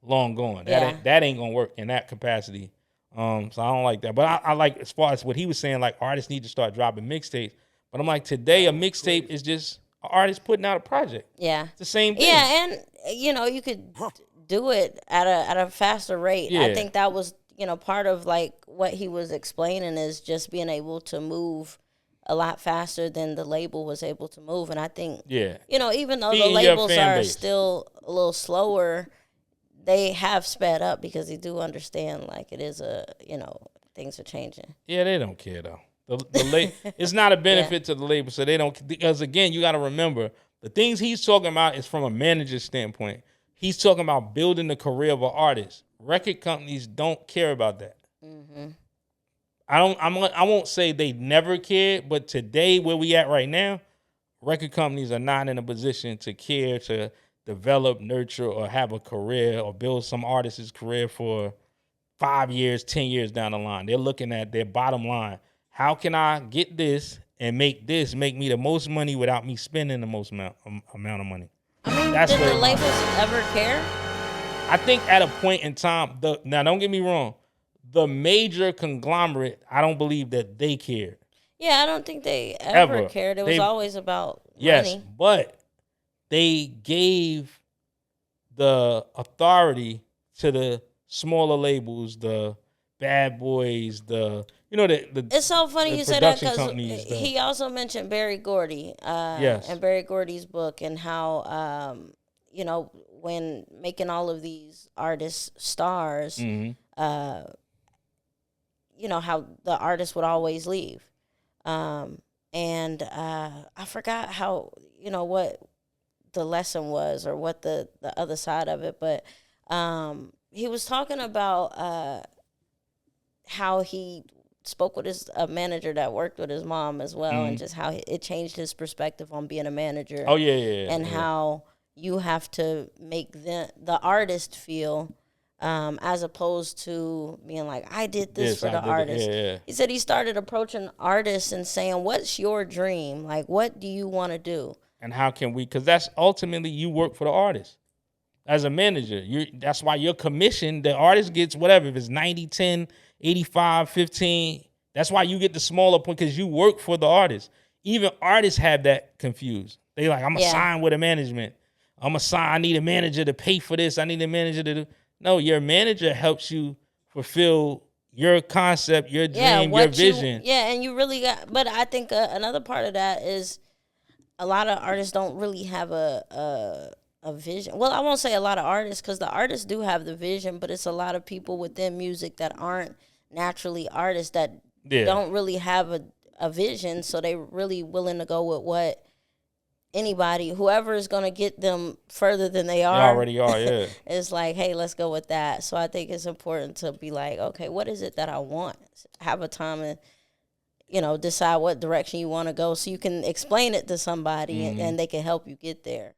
long gone. That ain't going to work in that capacity. So I don't like that. But I like, as far as what he was saying, like artists need to start dropping mixtapes. But I'm like, today a mixtape is just an artist putting out a project. Yeah. It's the same thing. Yeah, and you could do it at a faster rate. Yeah. I think that was, part of like what he was explaining is just being able to move a lot faster than the label was able to move. And I think, even though the labels are still a little slower, they have sped up because they do understand like it is things are changing. Yeah, they don't care though. It's not a benefit to the label, so they don't, because again, you got to remember the things he's talking about is from a manager's standpoint. He's talking about building the career of an artist. Record companies don't care about that. I won't say they never cared, but today where we at right now, record companies are not in a position to care to develop, nurture, or have a career or build some artist's career for 5 years, 10 years down the line. They're looking at their bottom line. How can I get this and make me the most money without me spending the most amount of money? I mean, did the labels ever care? I think at a point in time, now don't get me wrong, the major conglomerate, I don't believe that they cared. Yeah, I don't think they ever cared. It was always about money. Yes, but they gave the authority to the smaller labels, the Bad Boys, It's so funny you said that, because he also mentioned Berry Gordy, and Berry Gordy's book, and how when making all of these artists stars, you know, how the artist would always leave. And I forgot how, you know, what the lesson was or what the other side of it, but he was talking about how he spoke with his manager that worked with his mom as well, and just how it changed his perspective on being a manager. Oh yeah. And how you have to make the artist feel, as opposed to being like, I did this for the artist. Yeah. He said he started approaching artists and saying, what's your dream? Like, what do you want to do? And how can we, because that's ultimately you work for the artist. As a manager, that's why your commission, the artist gets whatever, if it's 90, 10, 85, 15, that's why you get the smaller point, because you work for the artist. Even artists have that confused. They like, I'm going to sign with a management. I'm going to sign, I need a manager to pay for this. I need a manager to do. No, your manager helps you fulfill your concept, your dream, your vision. And you really got, but I think another part of that is a lot of artists don't really have a vision. Well, I won't say a lot of artists, because the artists do have the vision, but it's a lot of people within music that aren't naturally artists that don't really have a vision, so they really willing to go with what anybody, whoever is going to get them further than they are. They already are, yeah. It's like, hey, let's go with that. So I think it's important to be like, okay, what is it that I want? Have a time and, you know, decide what direction you want to go, so you can explain it to somebody and they can help you get there.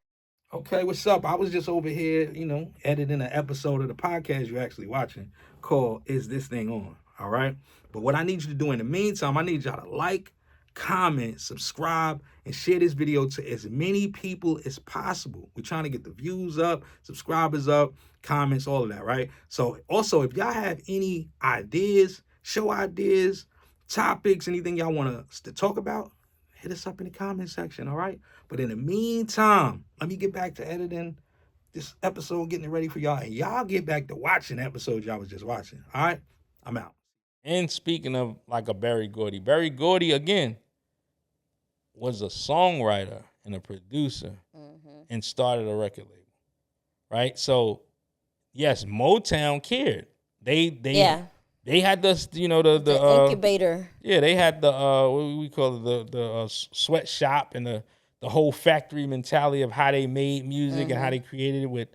Okay, what's up? I was just over here, you know, editing an episode of the podcast you're actually watching called Is This Thing On? All right? But what I need you to do in the meantime, I need y'all to like, comment, subscribe, and share this video to as many people as possible. We're trying to get the views up, subscribers up, comments, all of that, right? So also, if y'all have any ideas, show ideas, topics, anything y'all want us to talk about, hit us up in the comment section, all right? But in the meantime, let me get back to editing this episode, getting it ready for y'all, and y'all get back to watching the episode y'all was just watching, all right? I'm out. And speaking of like a Berry Gordy, again, was a songwriter and a producer and started a record label, right? So, yes, Motown cared. They had the, you know, the incubator. Yeah, they had the what we call it, the sweatshop and the whole factory mentality of how they made music and how they created it with,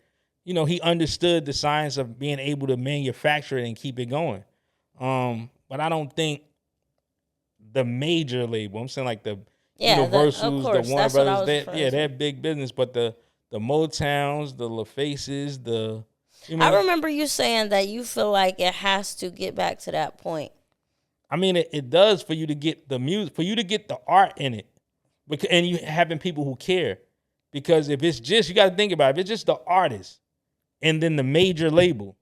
you know, he understood the science of being able to manufacture it and keep it going. But I don't think the major label, I'm saying like the Universals, the Warner Brothers, they're big business, but the Motowns, the LaFaces, I remember you saying that you feel like it has to get back to that point. I mean, it does for you to get the music, for you to get the art in it, and you having people who care. Because if it's just, you got to think about it, if it's just the artist and then the major label,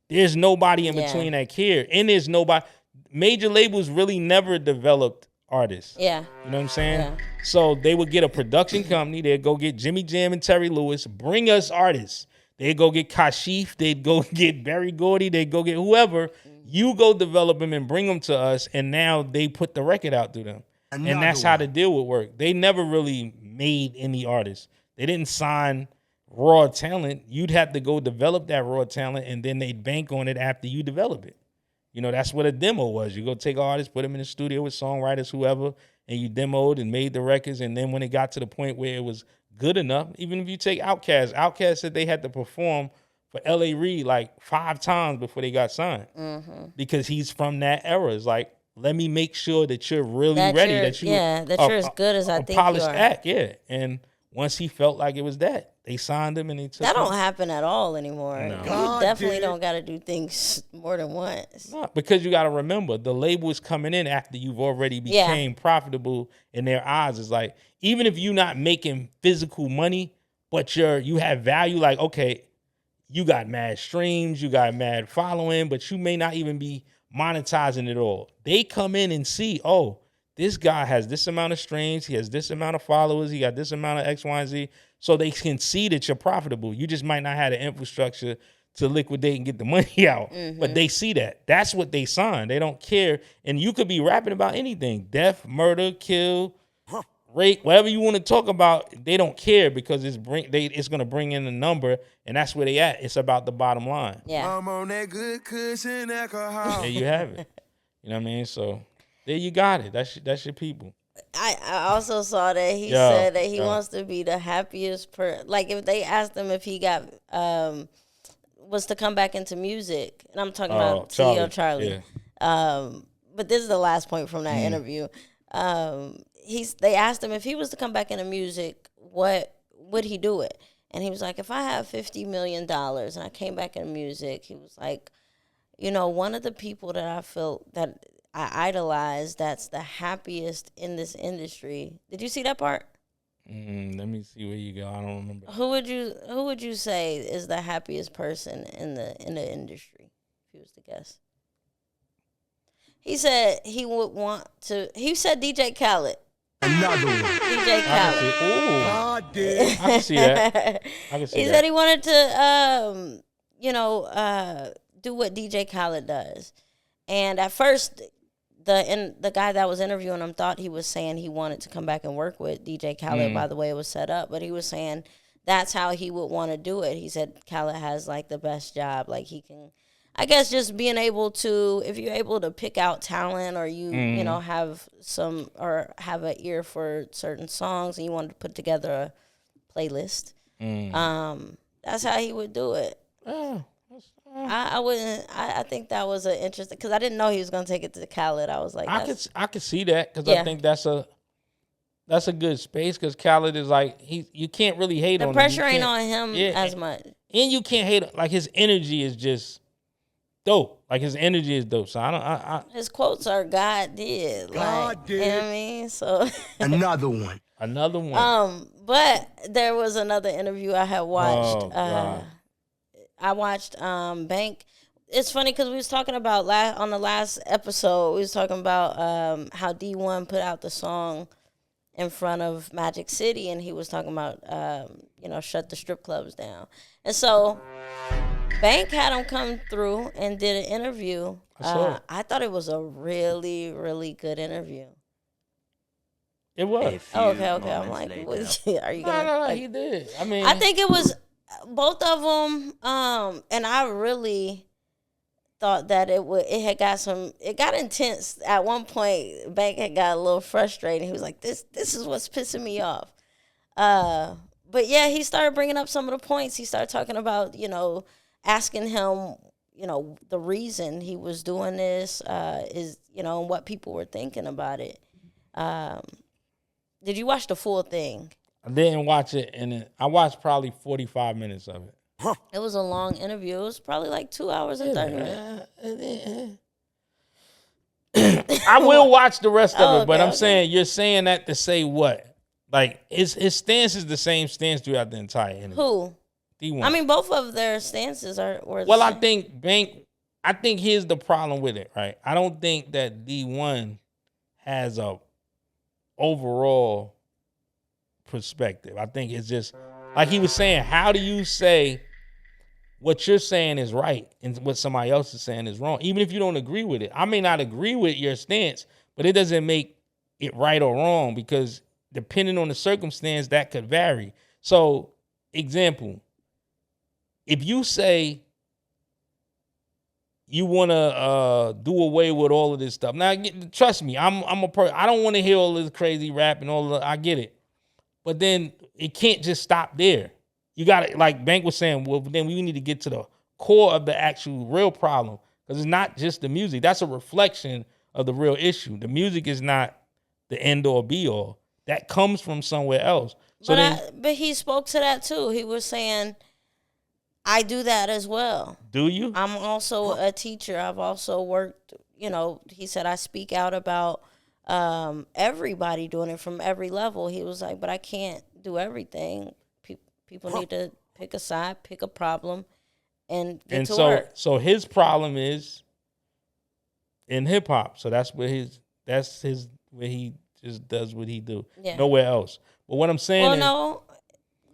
there's nobody in between that care. And there's nobody, major labels really never developed artists. Yeah. You know what I'm saying? Yeah. So they would get a production company, they'd go get Jimmy Jam and Terry Lewis, bring us artists. They'd go get Kashif, they'd go get Berry Gordy, they'd go get whoever. You go develop them and bring them to us, and now they put the record out through them. And that's how the deal would work. They never really made any artists. They didn't sign raw talent. You'd have to go develop that raw talent, and then they'd bank on it after you develop it. You know, that's what a demo was. You go take artists, put them in the studio with songwriters, whoever, and you demoed and made the records. And then when it got to the point where it was good enough, even if you take Outkast said they had to perform for L.A. Reid like 5 times before they got signed. Because he's from that era. It's like, let me make sure that you're really ready. That you're as good as I think you are. Polished act, yeah. And once he felt like it was that, they signed him and they took that him. Don't happen at all anymore. No. You definitely don't got to do things more than once. No, because you got to remember, the label is coming in after you've already became profitable in their eyes. It's like, even if you're not making physical money, but you have value, like, okay, you got mad streams, you got mad following, but you may not even be monetizing it all. They come in and see, oh, this guy has this amount of streams, he has this amount of followers, he got this amount of X, Y, and Z. So they can see that you're profitable. You just might not have the infrastructure to liquidate and get the money out. But they see that. That's what they sign. They don't care. And you could be rapping about anything. Death, murder, kill, rape, whatever you want to talk about, they don't care because it's going to bring in a number, and that's where they at. It's about the bottom line. Yeah. I'm on that good cushion alcohol. There you have it. You know what I mean? So there you got it. That's your people. I also saw that he said that he wants to be the happiest like if they asked him if he got was to come back into music, and I'm talking about CEO Charlie. Yeah. But this is the last point from that interview. They asked him if he was to come back into music, what would he do it? And he was like, if I have $50 million and I came back into music, he was like, one of the people that I feel that I idolize that's the happiest in this industry. Did you see that part? Let me see where you go. I don't remember. Who would you say is the happiest person in the industry, if you was to guess? He said he would want to. He said DJ Khaled. Another one. DJ Khaled. God damn. I can see that. He said he wanted to, do what DJ Khaled does. And at first, the guy that was interviewing him thought he was saying he wanted to come back and work with DJ Khaled by the way it was set up. But he was saying that's how he would want to do it. He said Khaled has, like, the best job. Like, he can, I guess, just being able to, if you're able to pick out talent or you, have have an ear for certain songs and you wanted to put together a playlist, that's how he would do it. Oh. I wouldn't. I think that was an interesting, because I didn't know he was gonna take it to Khaled. I was like, I could see that, because I think that's a good space, because Khaled is like, you can't really hate on him. The pressure ain't on him as much, and you can't hate, like, his energy is just dope. Like, his energy is dope. So I his quotes are God did. God did. You know what I mean? So Another one. But there was another interview I had watched. I watched Bank. It's funny because we was talking about on the last episode, we was talking about how D1 put out the song in front of Magic City, and he was talking about shut the strip clubs down. And so Bank had him come through and did an interview. I thought it was a really, really good interview. It was. Okay. I'm like, are you gonna? No, he did. I mean, I think it was both of them, and I really thought that it got intense at one point. Bank had got a little frustrated. He was like, this is what's pissing me off. But yeah, he started bringing up some of the points. He started talking about, asking him, the reason he was doing this, is, and what people were thinking about it. Did you watch the full thing? I didn't watch it, and I watched probably 45 minutes of it. It was a long interview. It was probably like 2 hours and 30 minutes. I will watch the rest of it, but I'm okay. saying, you're saying that to say what? Like, his stance is the same stance throughout the entire interview. Who? D1. I mean, both of their stances were the well, same. I think here's the problem with it, right? I don't think that D1 has a overall perspective. I think it's just, like he was saying, how do you say what you're saying is right and what somebody else is saying is wrong, even if you don't agree with it? I may not agree with your stance, but it doesn't make it right or wrong, because depending on the circumstance, that could vary. So, example, if you say you want to do away with all of this stuff, now trust me, I'm a person. I don't want to hear all this crazy rap and all of I get it, but then it can't just stop there. You got to, like Bank was saying, well, then we need to get to the core of the actual real problem, because it's not just the music. That's a reflection of the real issue. The music is not the end or be all. That comes from somewhere else. So but he spoke to that too. He was saying, I do that as well. Do you? I'm also a teacher. I've also worked, he said I speak out about everybody doing it from every level. He was like, but I can't do everything. People need to pick a side, pick a problem, and get to work. So his problem is in hip hop. So that's where where he just does what he do. Yeah. Nowhere else. But what I'm saying is, no,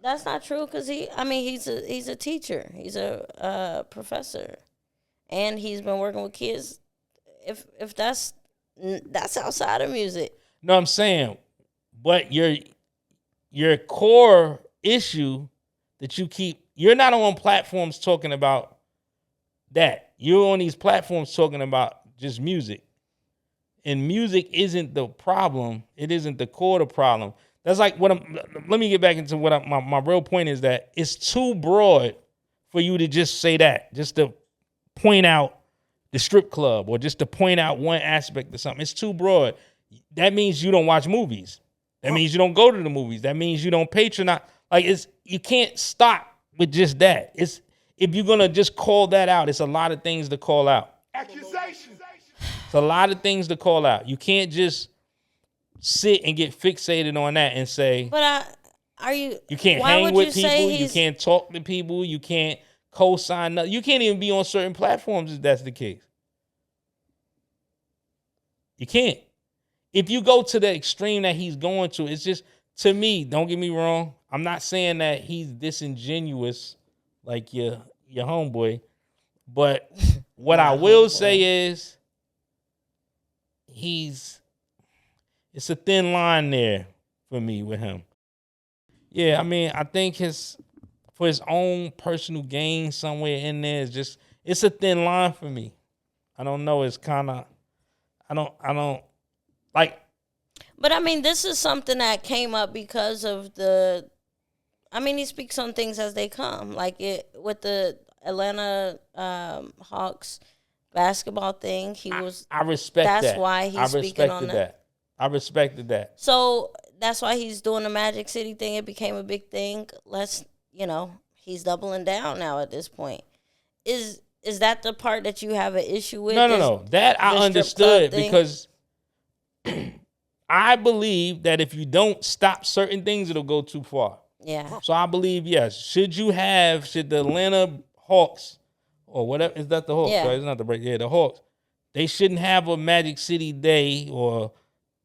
that's not true, because he's a teacher. He's a professor, and he's been working with kids. If that's outside of music. No, I'm saying, but your core issue that you're not on platforms talking about that. You're on these platforms talking about just music. And music isn't the problem. It isn't the core of the problem. That's like let me get back into what my real point is, that it's too broad for you to just say that, just to point out the strip club or just to point out one aspect of something. It's too broad. That means you don't watch movies. That means you don't go to the movies. That means you don't patronize. Like, you can't stop with just that. It's, if you're gonna just call that out, it's a lot of things to call out. Accusations. It's a lot of things to call out. You can't just sit and get fixated on that and say, but you can't hang with people, you can't talk to people, you can't co-sign nothing. You can't even be on certain platforms if that's the case. You can't. If you go to the extreme that he's going to, it's just, to me, don't get me wrong, I'm not saying that he's disingenuous like your homeboy, but what I will say is it's a thin line there for me with him. Yeah, I mean, I think for his own personal gain somewhere in there, it's a thin line for me. I don't know. It's kind of, I don't like. But I mean, this is something that came up because of he speaks on things as they come, like it with the Atlanta Hawks basketball thing. I respect that. That's why he's speaking on that. I respected that. So that's why he's doing the Magic City thing. It became a big thing. He's doubling down now at this point. Is that the part that you have an issue with? No. That I understood because I believe that if you don't stop certain things, it'll go too far. Yeah. So I believe, yes. Should the Atlanta Hawks or whatever, is that the Hawks? Yeah. Right? It's not the break. Yeah, the Hawks. They shouldn't have a Magic City day or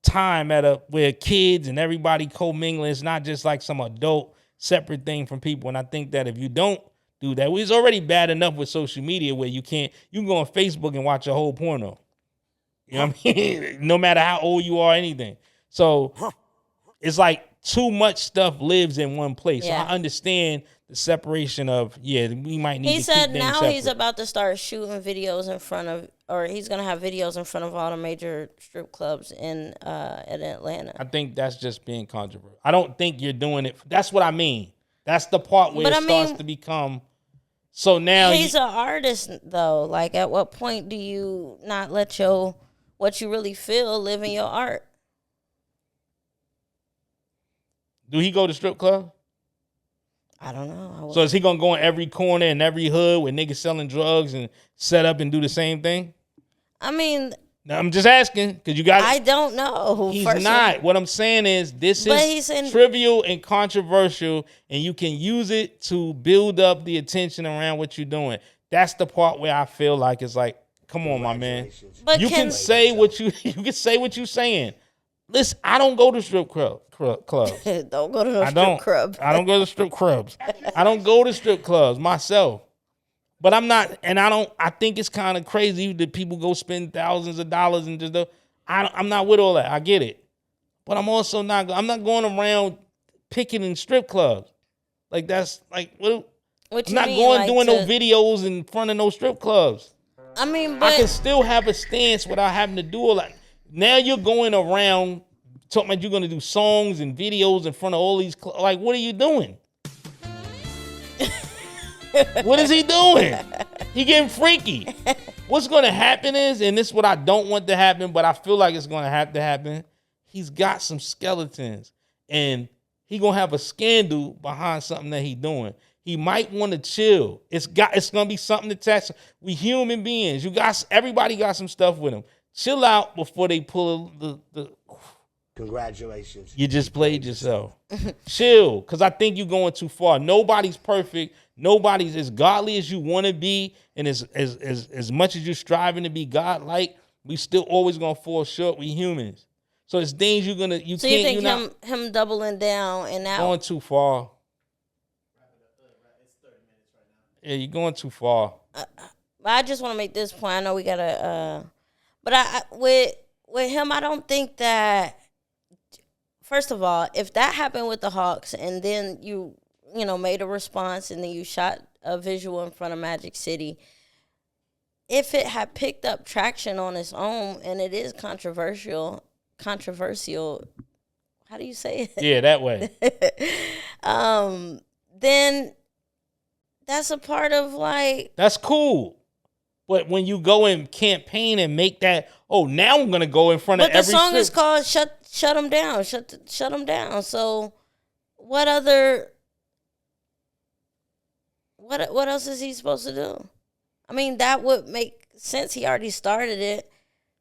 time where kids and everybody co-mingling. It's not just like some adult separate thing from people. And I think that if you don't do that, it's already bad enough with social media where you can go on Facebook and watch a whole porno. You know what I mean? No matter how old you are, anything. So it's like too much stuff lives in one place. Yeah. So I understand the separation of, we might need to keep things separate. He said now he's about to start shooting videos he's going to have videos in front of all the major strip clubs in Atlanta. I think that's just being controversial. I don't think you're doing it. That's what I mean. That's the part where starts to become. So now he's an artist, though. Like, at what point do you not let what you really feel live in your art? Do he go to strip club? I don't know. So is he gonna go in every corner and every hood with niggas selling drugs and set up and do the same thing? I mean, now, I'm just asking because you got. I don't know. He's not. What I'm saying is this is trivial and controversial, and you can use it to build up the attention around what you're doing. That's the part where I feel like it's like, come on, my man. But you can say what you you're saying. Listen, I don't go to strip clubs. Don't go to no strip club. I don't go to strip clubs. I don't go to strip clubs myself. But I'm not, and I think it's kind of crazy that people go spend thousands of dollars and just, I'm not with all that. I get it. But I'm also I'm not going around picking in strip clubs. Like, that's like, what I'm not going doing no videos in front of no strip clubs. I mean, but I can still have a stance without having to do all that. Now you're going around talking about you're going to do songs and videos in front of all these like, what are you doing? What is he doing? He getting freaky. What's going to happen is, and this is what I don't want to happen, but I feel like it's going to have to happen. He's got some skeletons, and he going to have a scandal behind something that he doing. He might want to chill. It's going to be something attached. We human beings. Everybody got some stuff with him. Chill out before they pull the Congratulations. You just played yourself. Chill, because I think you're going too far. Nobody's perfect. Nobody's as godly as you want to be, and as much as you're striving to be God-like, we still always gonna fall short. We humans, so it's things you're gonna. You so can't. You think him doubling down and now going too far? Yeah, you're going too far. I just want to make this point. I know we gotta, but with him, I don't think that. First of all, if that happened with the Hawks, and then you made a response, and then you shot a visual in front of Magic City, if it had picked up traction on its own, and it is controversial, how do you say it? Yeah, that way. Then that's a part of like. That's cool. But when you go and campaign and make that, oh, now I'm gonna go in front of every. But the song is called "Shut Them Down." Shut them down. So, what other? What else is he supposed to do? I mean, that would make sense. He already started it.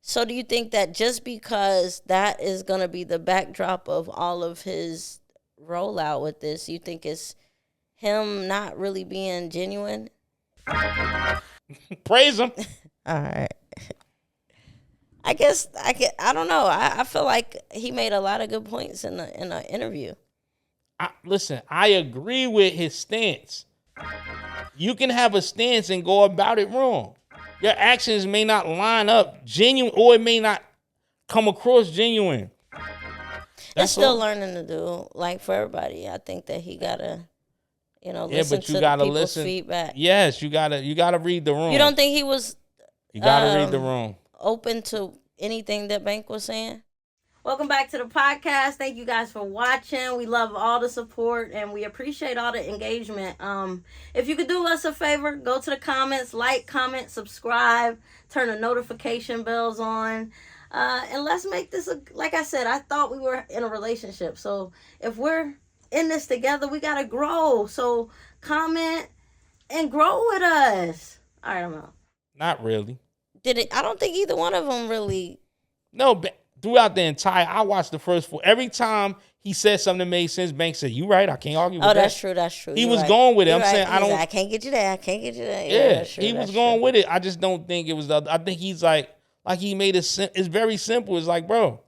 So, do you think that just because that is gonna be the backdrop of all of his rollout with this, you think it's him not really being genuine? Praise him. All right. I don't know. I feel like he made a lot of good points in the interview. Listen, I agree with his stance. You can have a stance and go about it wrong. Your actions may not line up genuine, or it may not come across genuine. It's still learning to do. Like for everybody, I think that he gotta. Listen to people's feedback. Yes, you gotta read the room. You don't think he was? You gotta read the room. Open to anything that Bank was saying. Welcome back to the podcast. Thank you guys for watching. We love all the support and we appreciate all the engagement. If you could do us a favor, go to the comments, like, comment, subscribe, turn the notification bells on, and let's make this like I said. I thought we were in a relationship, so if we're in this together, we gotta grow. So comment and grow with us. All right, I'm out. Not really. I don't think either one of them really. No, but throughout the entire, I watched the first 4. Every time he said something that made sense, Banks said, "You right, I can't argue with that." Oh, that's true. That's true. He was going with it. I'm saying I can't get you there. I can't get you there. Yeah, he was going with it. I just don't think it was the. I think he's like he made it. It's very simple. It's like, bro.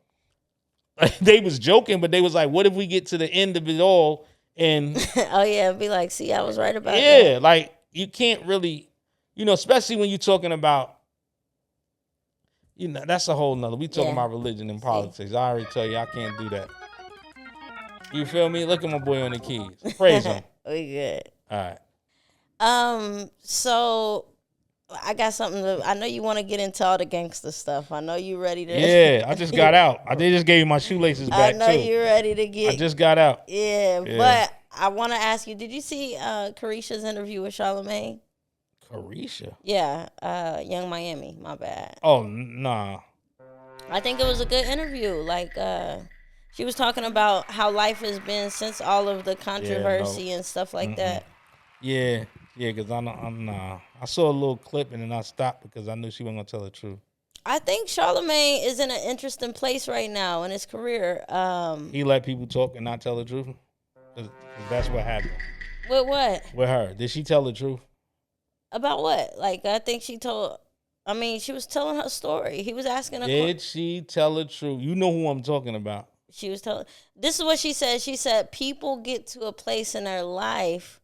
They was joking, but they was like, what if we get to the end of it all and oh yeah, be like, see, I was right about that. Yeah, like you can't really, especially when you're talking about, that's a whole nother. We talking about religion and politics. I already tell you, I can't do that. You feel me? Look at my boy on the keys. Praise him. We good. All right. So I got something I know you want to get into all the gangster stuff. I know you ready to. Yeah, I just got out. They just gave you my shoelaces back, too. I know you're ready to get. I just got out. Yeah, but I want to ask you, did you see Carisha's interview with Charlamagne? Carisha? Yeah, Young Miami, my bad. Oh, nah. I think it was a good interview. Like, she was talking about how life has been since all of the controversy and stuff like that. Yeah. Yeah, because I saw a little clip and then I stopped because I knew she wasn't going to tell the truth. I think Charlamagne is in an interesting place right now in his career. He let people talk and not tell the truth? 'Cause that's what happened. With what? With her. Did she tell the truth? About what? Like, I think she was telling her story. He was asking her. Did she tell the truth? You know who I'm talking about. She was telling. This is what she said. She said, people get to a place in their life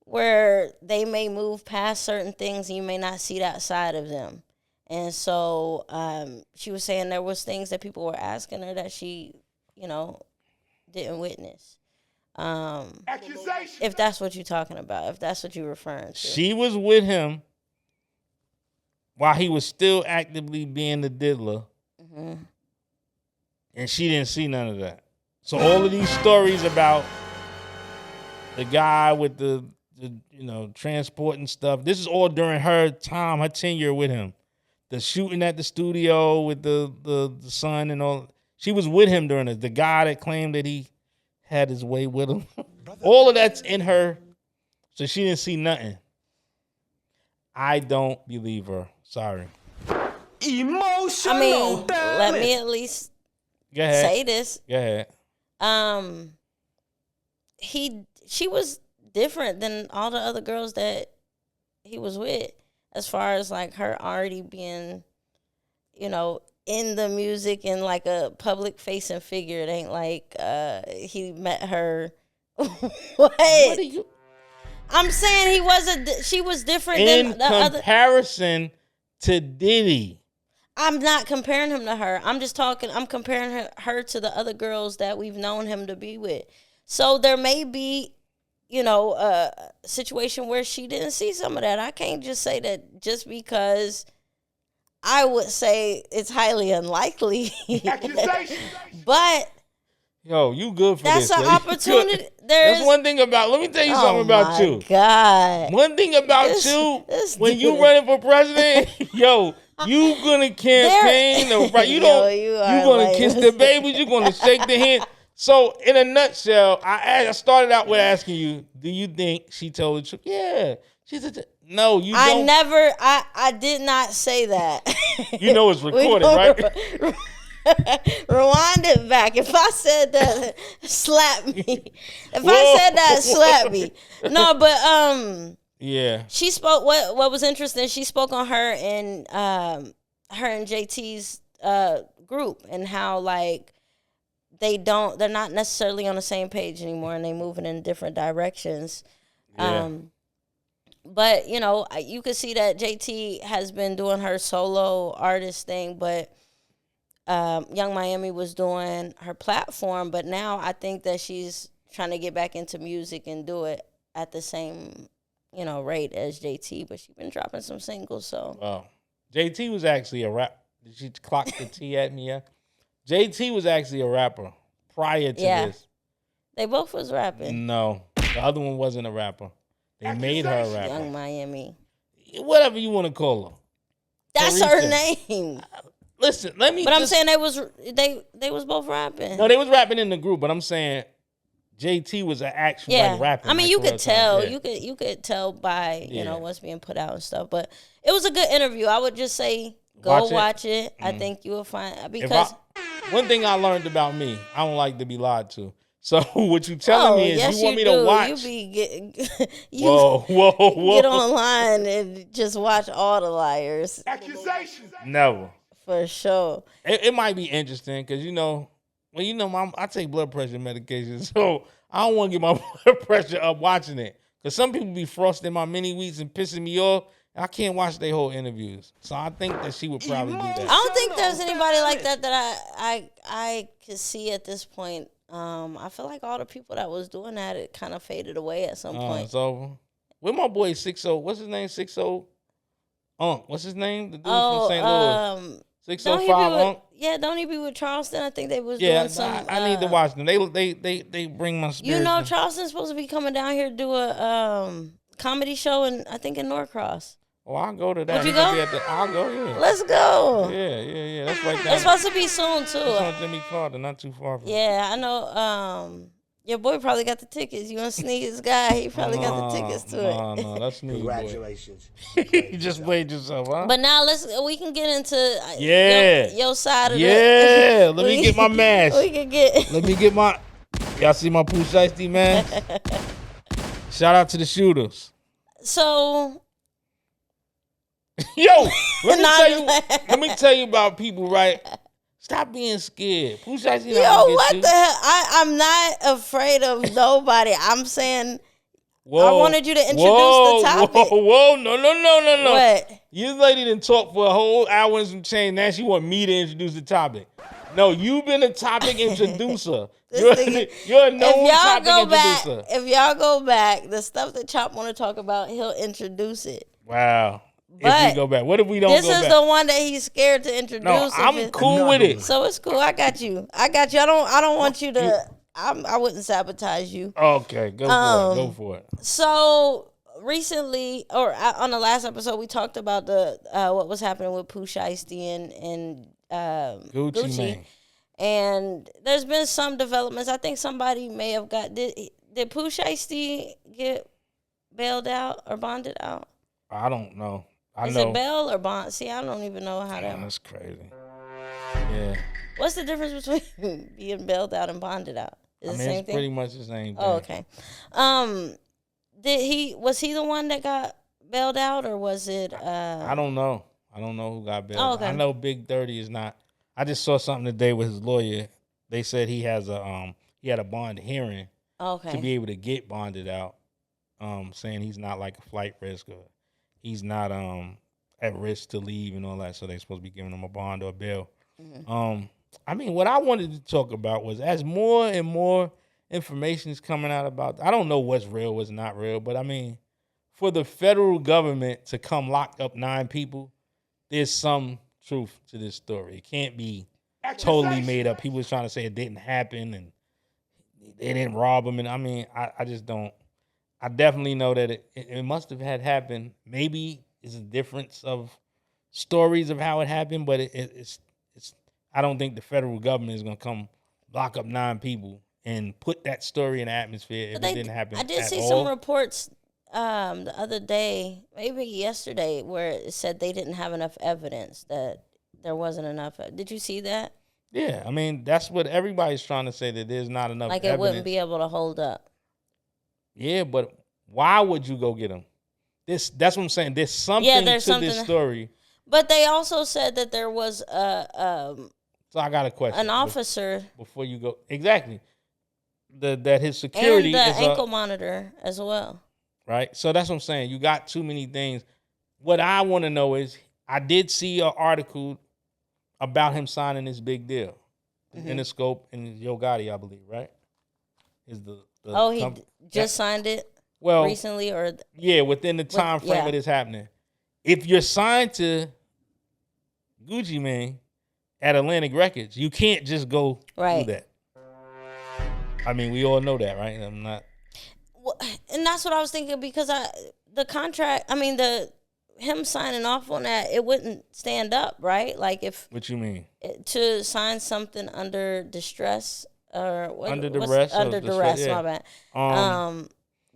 where they may move past certain things and you may not see that side of them. And so she was saying there was things that people were asking her that she, didn't witness. If that's what you're talking about, if that's what you're referring to. She was with him while he was still actively being the diddler. Mm-hmm. And she didn't see none of that. So all of these stories about the guy with the transporting stuff. This is all during her time, her tenure with him. The shooting at the studio with the son and all. She was with him during it. The guy that claimed that he had his way with him. All of that's in her. So she didn't see nothing. I don't believe her. Sorry. Emotional. I mean, let me at least say this. Go ahead. She was different than all the other girls that he was with, as far as like her already being, in the music and like a public facing figure. It ain't like he met her. What are you? I'm saying she was different than the other. In comparison to Diddy. I'm not comparing him to her. I'm comparing her to the other girls that we've known him to be with. So there may be situation where she didn't see some of that. I can't just say that just because I would say it's highly unlikely. But yo, you good for that's this. That's an opportunity. That's one thing about, let me tell you something about you. God. One thing about when you running for president, yo, you gonna campaign. You gonna kiss the babies. You gonna shake the hand. So, in a nutshell, I started out with asking you, do you think she told the truth? Yeah. No, you don't. I did not say that. You know it's recorded, right? Rewind it back. If I said that, slap me. If I said that, slap me. No, but yeah. She spoke. What was interesting? She spoke on her and JT's group and how like they're not necessarily on the same page anymore and they moving in different directions. Yeah. But you could see that JT has been doing her solo artist thing, but Young Miami was doing her platform. But now I think that she's trying to get back into music and do it at the same rate as JT. But she's been dropping some singles. So JT was actually a rap. Did she clock the T at me? Yeah. JT was actually a rapper prior to this. They both was rapping. No, the other one wasn't a rapper. They made her a rapper. Young Miami. Whatever you want to call her. That's Teresa. her name. Listen, let me. But I'm saying they was both rapping. No, they was rapping in the group, but I'm saying JT was an actual rapper. I mean, you could tell. Yeah. You could tell by what's being put out and stuff. But it was a good interview. I would just say go watch it. I think you will find because one thing I learned about me, I don't like to be lied to. So what you telling me is you want me to watch? Whoa. Get online and just watch all the liars. Accusations. Never. For sure. It might be interesting because I take blood pressure medication, so I don't want to get my blood pressure up watching it. Because some people be frosting my mini wheats and pissing me off. I can't watch their whole interviews. So I think that she would probably do that. I don't think there's anybody like that I could see at this point. I feel like all the people that was doing that, it kind of faded away at some point. It's over. With my boy 60, what's his name? 60. What's his name? The dude from St. Louis. 605. Yeah, don't he be with Charleston? I think they was doing some. I need to watch them. They bring my spirit. Charleston's supposed to be coming down here to do a comedy show in Norcross. Oh, I'll go to that. Would you go? I'll go, yeah. Let's go. Yeah. That's right there. It's supposed to be soon, too. It's on Jimmy Carter, not too far from Yeah, I know. Your boy probably got the tickets. You want to sneak his guy? He probably got the tickets to it. No, that's me. Congratulations. You just played yourself, huh? But now we can get into your side of Yeah, let me get my mask. Let me get my. Y'all see my Pooh Shiesty, man? Shout out to the shooters. So. Yo, let me tell you about people, right? Stop being scared. Pooh Shiesty, what the hell? I'm not afraid of nobody. I'm saying I wanted you to introduce the topic. Whoa, no. What? You lady didn't talk for a whole hour and some change. Now she want me to introduce the topic. No, you've been a topic introducer. You're a known topic introducer. If y'all go back, the stuff that Chop want to talk about, he'll introduce it. Wow. But if we go back, what if we don't go back? This is the one that he's scared to introduce. No, I'm cool with it. So it's cool. I got you. I don't want you to. I wouldn't sabotage you. Okay, go for it. So recently, or on the last episode, we talked about what was happening with Pooh Shiesty and Gucci Mane. And there's been some developments. I think somebody may have did Pooh Shiesty get bailed out or bonded out? I don't know. Is it bail or bond? See, I don't even know how that's crazy. Yeah. What's the difference between being bailed out and bonded out? Is it the same thing? Pretty much the same thing. Oh, okay. Was he the one that got bailed out, or was it? I don't know. I don't know who got bailed. Oh, okay. I know Big 30 is not. I just saw something today with his lawyer. They said he had a bond hearing to be able to get bonded out. Saying he's not like a flight risk or he's not at risk to leave and all that, so they're supposed to be giving him a bond or a bail. Mm-hmm. I mean, what I wanted to talk about was as more and more information is coming out about. I don't know what's real, what's not real, but I mean, for the federal government to come lock up 9 people, there's some truth to this story. It can't be totally made up. People was trying to say it didn't happen and they didn't rob him. And I mean, I just don't. I definitely know that it must have had happened. Maybe it's a difference of stories of how it happened, but it's. I don't think the federal government is gonna come lock up 9 people and put that story in the atmosphere if it didn't happen. I did see some reports the other day, maybe yesterday, where it said they didn't have enough evidence, that there wasn't enough. Did you see that? Yeah, I mean, that's what everybody's trying to say, that there's not enough like evidence. It wouldn't be able to hold up. Yeah, but why would you go get them? That's what I'm saying. There's something this story. But they also said that there was So I got a question. An officer. Before you go. Exactly. That his security and is the ankle monitor as well. Right? So that's what I'm saying. You got too many things. What I want to know is, I did see an article about him signing this big deal. In the scope and Yo Gotti, I believe, right? Is the he just signed it recently, or within the time frame of this happening. If you're signed to Gucci Mane at Atlantic Records, you can't just go do that. I mean, we all know that, right? I'm not. Well, and that's what I was thinking, because him signing off on that, it wouldn't stand up, right? Like if. What you mean? To sign something under distress or what? Under duress. Under duress, my bad.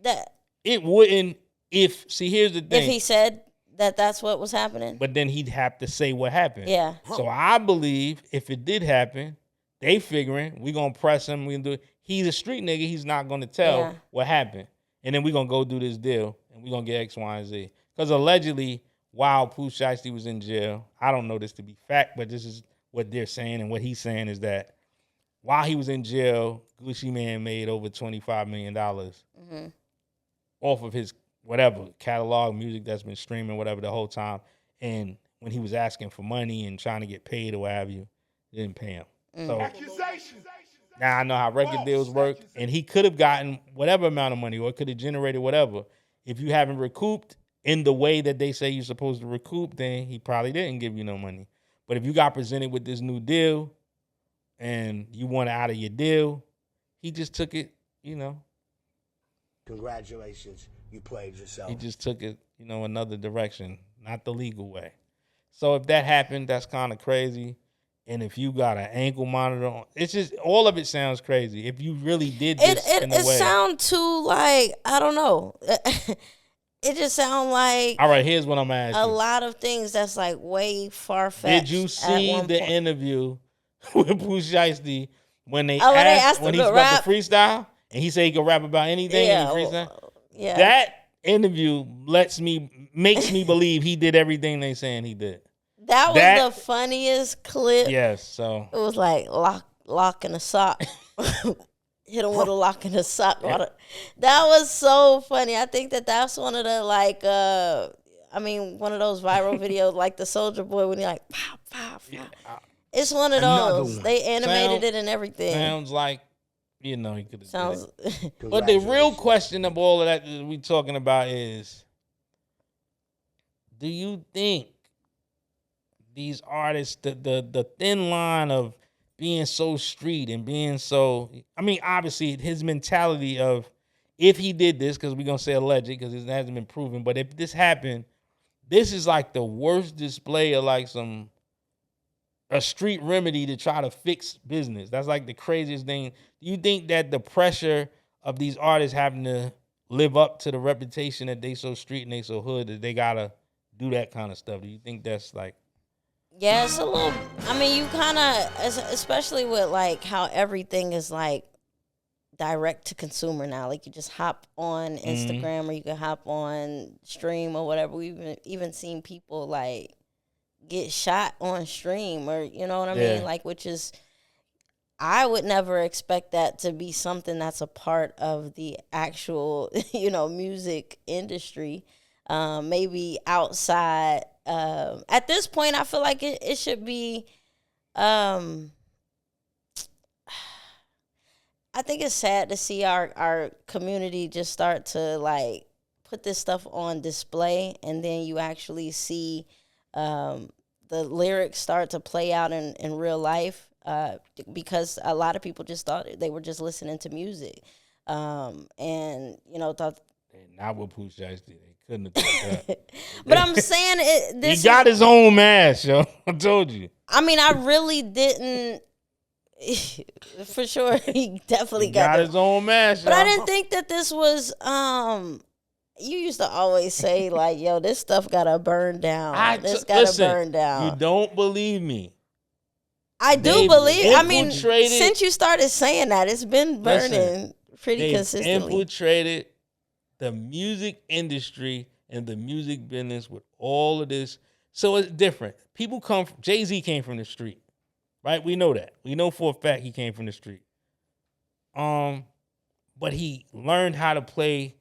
That it wouldn't. Here's the thing. If he said that's what was happening, but then he'd have to say what happened. Yeah. So I believe if it did happen, they figuring we gonna press him. We gonna do it. He's a street nigga. He's not gonna tell what happened, and then we gonna go do this deal, and we gonna get X, Y, and Z. Because allegedly, while Pooh Shiesty was in jail, I don't know this to be fact, but this is what they're saying, and what he's saying is that while he was in jail, Gucci Mane made over $25 million off of his whatever catalog music that's been streaming, whatever, the whole time. And when he was asking for money and trying to get paid or what have you, they didn't pay him. So now I know how record deals work, and he could have gotten whatever amount of money, or could have generated whatever. If you haven't recouped in the way that they say you're supposed to recoup, then he probably didn't give you no money. But if you got presented with this new deal and you want out of your deal, he just took it, Congratulations, you played yourself. He just took it, another direction, not the legal way. So if that happened, that's kind of crazy. And if you got an ankle monitor on, it's just, all of it sounds crazy. If you really did this it sounds too, like, I don't know. It just sounds like. All right, here's what I'm asking. A lot of things that's like way far-fetched. Did you see the interview with Pooh Shiesty when they asked when he's about to freestyle? And he said he could rap about anything and freestyle? Yeah. That interview makes me believe he did everything they saying he did. That was the funniest clip. Yes, so. It was like lock in a sock. Hit him with a lock in a sock. Yeah. That was so funny. I think that's one of the, like, one of those viral videos, like the Soulja Boy when he like, pow, pow, pow. Yeah. It's one of those. They animated it and everything. Sounds like, he could have done it. But the real question of all of that we talking about is, do you think these artists, the thin line of being so street and being so, obviously his mentality of, if he did this, because we're going to say alleged because it hasn't been proven, but if this happened, this is like the worst display of like a street remedy to try to fix business. That's like the craziest thing. Do you think that the pressure of these artists having to live up to the reputation that they so street and they so hood, that they got to do that kind of stuff? Do you think that's like, yeah, it's a little, you kind of, especially with like how everything is like direct to consumer now. Like you just hop on Instagram or you can hop on stream or whatever. We've even seen people like get shot on stream, or you know what I mean? Like, which is, I would never expect that to be something that's a part of the actual, music industry. Maybe outside. At this point, I feel like it should be. I think it's sad to see our community just start to like put this stuff on display, and then you actually see the lyrics start to play out in real life, because a lot of people just thought they were just listening to music, and thought. Not with Pooh Shiesty. They couldn't have thought that. But I'm saying he got his own mask, yo. I told you. I mean, I really didn't. For sure, he definitely got his own mask. But I didn't think that this was. You used to always say like, "Yo, this stuff gotta burn down. This gotta burn down." You don't believe me? I do believe. I mean, since you started saying that, it's been burning pretty consistently. Infiltrated the music industry and the music business with all of this. So it's different. People come from, Jay-Z came from the street, right? We know that. We know for a fact he came from the street. But he learned how to play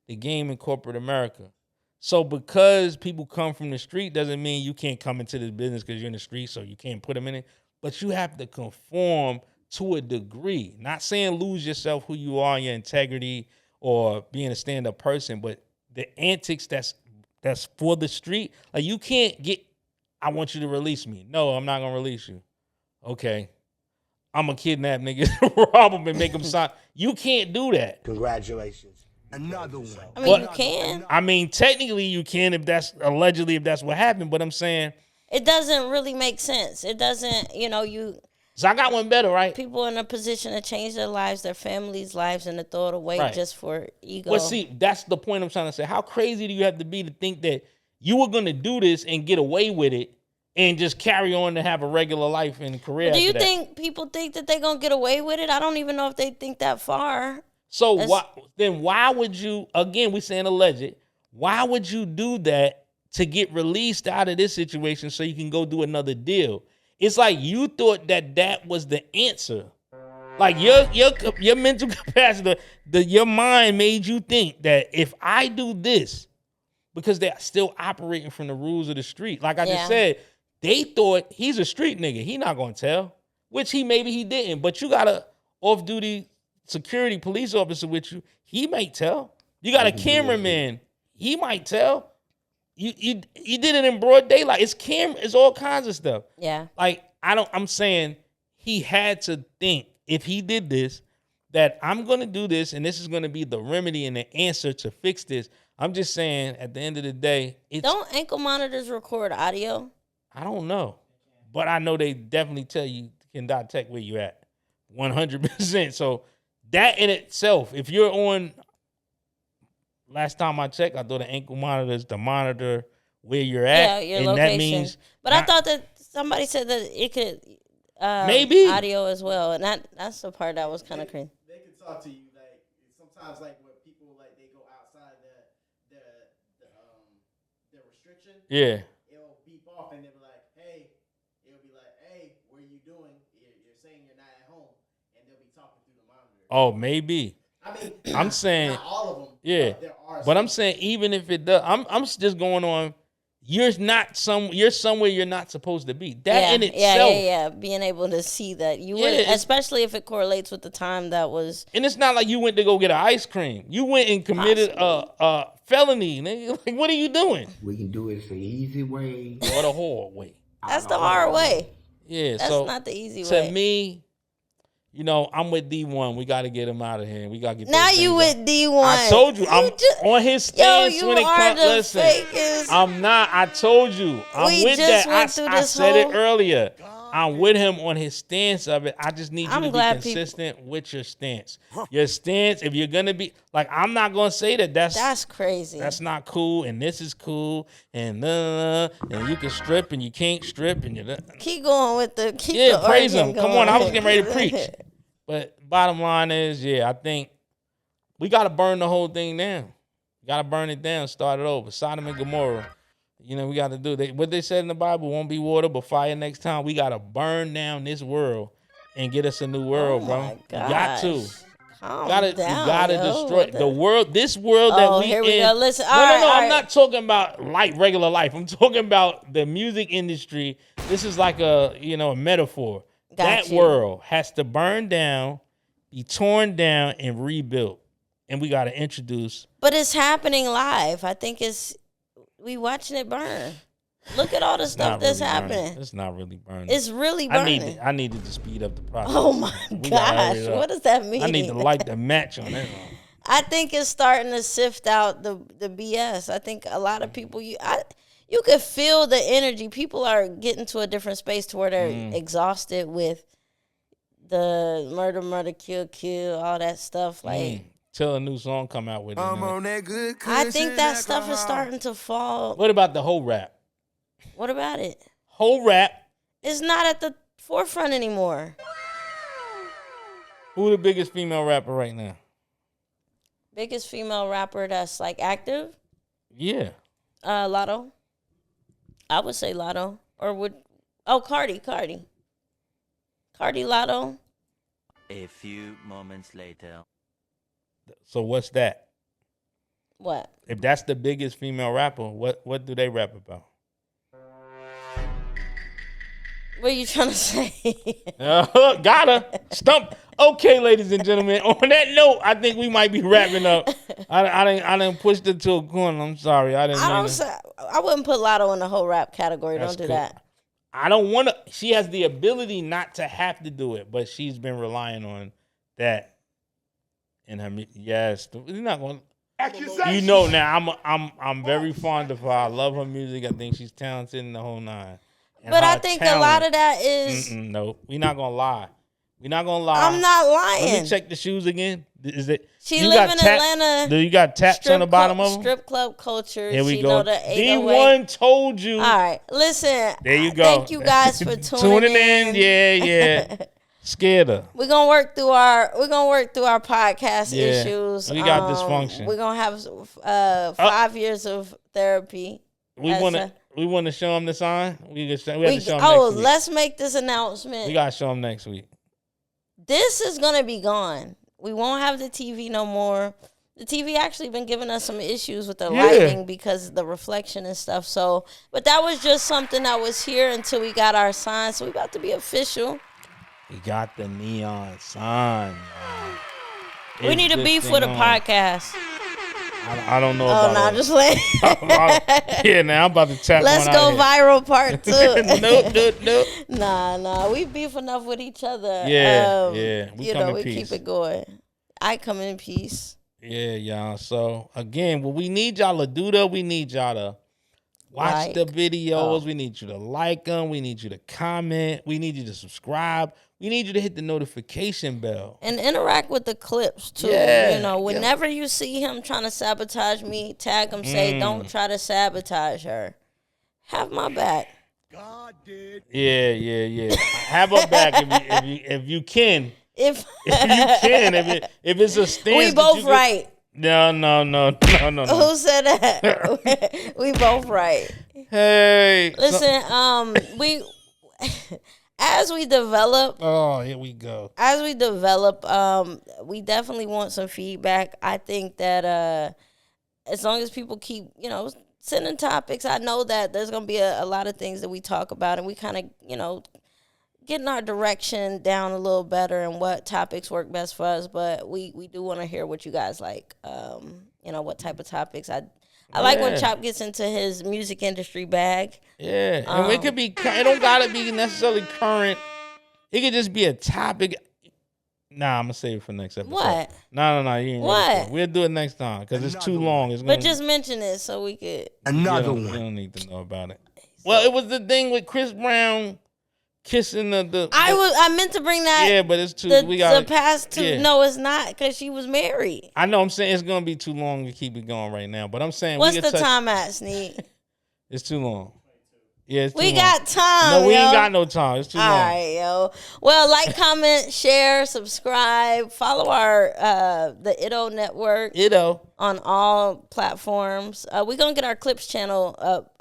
the game in corporate America. So because people come from the street doesn't mean you can't come into this business because you're in the street, so you can't put them in it. But you have to conform to a degree. Not saying lose yourself, who you are, your integrity, or being a stand-up person, but the antics that's for the street, like you can't get, I want you to release me. No, I'm not gonna release you. Okay. I'm gonna kidnap niggas, rob them, and make them sign. You can't do that. Congratulations. Another one. I mean, you can. I mean, technically you can if that's what happened, but I'm saying it doesn't really make sense. It doesn't, you. So I got one better, right? People in a position to change their lives, their families' lives, and to throw it away just for ego. Well, see, that's the point I'm trying to say. How crazy do you have to be to think that you were going to do this and get away with it and just carry on to have a regular life and career? Do you think people think that they're going to get away with it? I don't even know if they think that far. So why would you, again, we saying alleged, why would you do that to get released out of this situation so you can go do another deal? It's like you thought that was the answer. Like your mental capacity, your mind made you think that if I do this, because they're still operating from the rules of the street. Like I just said, they thought he's a street nigga. He not gonna tell, which maybe he didn't. But you got a off-duty security police officer with you. He might tell. You got a cameraman. He might tell. You did it in broad daylight. It's all kinds of stuff. Yeah. Like I'm saying he had to think if he did this that I'm going to do this and this is going to be the remedy and the answer to fix this. I'm just saying at the end of the day, don't ankle monitors record audio? I don't know, but I know they definitely tell you can detect where you at 100%. So that in itself, if you're on. Last time I checked, I thought the ankle monitor is to monitor where you're at. Yeah, your and location. That means but I thought that somebody said that it could maybe audio as well, and that's the part that was kind of crazy. They can talk to you like sometimes like when people like they go outside the restriction. Yeah. It'll beep off and they'll be like, hey, what are you doing? You're saying you're not at home, and they'll be talking through the monitor. Oh, maybe. I mean, I'm saying not all of them. Yeah, but I'm saying even if it does, I'm just going on. You're somewhere you're not supposed to be. That in itself, being able to see that you would, especially if it correlates with the time that was. And it's not like you went to go get an ice cream. You went and committed a felony. Nigga. Like, what are you doing? We can do it the easy way or the hard way. That's the hard way. Yeah, that's not the easy way. To me. I'm with D1. We got to get him out of here. We got to get now you with D1. I told you. I'm on his stance when it comes. Listen, fakest. I'm not. I told you. I'm with that. I said it earlier. I'm with him on his stance of it. I just need you to be consistent with your stance. Your stance, if you're going to be, like, I'm not going to say that's crazy. That's not cool, and this is cool, and you can strip, and you can't strip, and you keep going with the praise him. Come on, I was getting ready to preach. But bottom line is, I think we got to burn the whole thing down. We got to burn it down, start it over. Sodom and Gomorrah. We got to do. What they said in the Bible, won't be water, but fire next time. We got to burn down this world and get us a new world, bro. You got to. You gotta destroy the world. This world that we here in. We go. Listen, I'm not talking about regular life. I'm talking about the music industry. This is like a metaphor. That world has to burn down, be torn down and rebuilt. And we got to introduce. But it's happening live. I think we watching it burn. Look at all the stuff that's really happening. Burning. It's not really burning. It's really burning. I needed to speed up the process. Oh my gosh, what does that mean? I need to light the match on that one. I think it's starting to sift out the BS. I think a lot of people, you could feel the energy. People are getting to a different space to where they're exhausted with the murder, kill, all that stuff. Like, till a new song come out with it. I'm on that good I think that stuff is starting to fall. What about the whole rap? What about it? Whole rap. It's not at the forefront anymore. Who the biggest female rapper right now? Biggest female rapper that's like active? Yeah. Lotto. I would say Lotto. Cardi. Cardi, Lotto. A few moments later. So what's that? What? If that's the biggest female rapper, what do they rap about? What are you trying to say? Gotta stump. Okay, ladies and gentlemen. On that note, I think we might be wrapping up. I didn't push it to a corner. I'm sorry. I wouldn't put Lotto in the whole rap category. Don't do that. I don't want to. She has the ability not to have to do it, but she's been relying on that. In her, yes, you're not going. You know now. I'm very fond of her. I love her music. I think she's talented in the whole nine. But I think a lot of that is... No, we're not going to lie. We're not going to lie. I'm not lying. Let me check the shoes again. Is it? She live in Atlanta. Do you got taps on the bottom of them? Strip club culture. Here we she go. Know the D1 told you. All right. Listen. There you go. Thank you guys for tuning in. Yeah. Scared her. We're gonna work through our podcast issues. We got dysfunction. We're gonna have 5 years of therapy. We want to show them the sign. We have to show them next week. Let's make this announcement. We gotta show them next week. This is gonna be gone. We won't have the TV no more. The TV actually been giving us some issues with the lighting because of the reflection and stuff. So, but that was just something that was here until we got our sign. So we about to be official. We got the neon sign. We need a beef with a podcast. I don't know about that. Oh, no, just like yeah, now I'm about to tap Let's go viral part 2. Nope. Nah. We beef enough with each other. Yeah. We keep it going. I come in peace. Yeah, y'all. So, again, what we need y'all to do, though, we need y'all to watch the videos. We need you to like them. We need you to comment. We need you to subscribe. We need you to hit the notification bell. And interact with the clips, too. Yeah. Whenever you see him trying to sabotage me, tag him, say, don't try to sabotage her. Have my back. God did. Yeah. Have her back if you can. If you can. If it's a stance. We both right. No. Who said that? We both right. Hey. Listen, we... As we develop, here we go. As we develop, we definitely want some feedback. I think that as long as people keep, sending topics, I know that there's gonna be a lot of things that we talk about, and we kind of, getting our direction down a little better and what topics work best for us. But we do want to hear what you guys like. What type of topics I like when Chop gets into his music industry bag. Yeah, and it could be. It don't gotta be necessarily current. It could just be a topic. Nah, I'm gonna save it for next episode. What? No. You ain't what? We'll do it next time because it's too long. But just mention it so we could. Another one. You don't need to know about it. Well, it was the thing with Chris Brown kissing the I meant to bring that. Yeah, but it's too. The past two. Yeah. No, it's not because she was married. I know. I'm saying it's gonna be too long to keep it going right now. But I'm saying what's the time at, Sneak? It's too long. Yeah, it's too we long. got time. No, we ain't got no time. It's too long. All right, yo. Well, like, comment, share, subscribe, follow our the ITTO network. ITTO on all platforms. We're gonna get our clips channel up.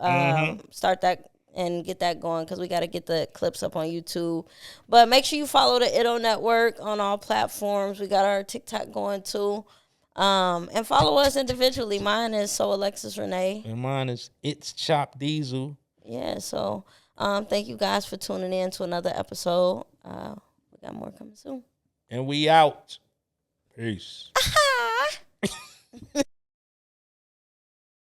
Start that. And get that going because we got to get the clips up on YouTube. But make sure you follow the ITTO Network on all platforms. We got our TikTok going too. And follow us individually. Mine is So Alexis Renee. And mine is It's Chop Diesel. Yeah, so thank you guys for tuning in to another episode. We got more coming soon. And we out. Peace.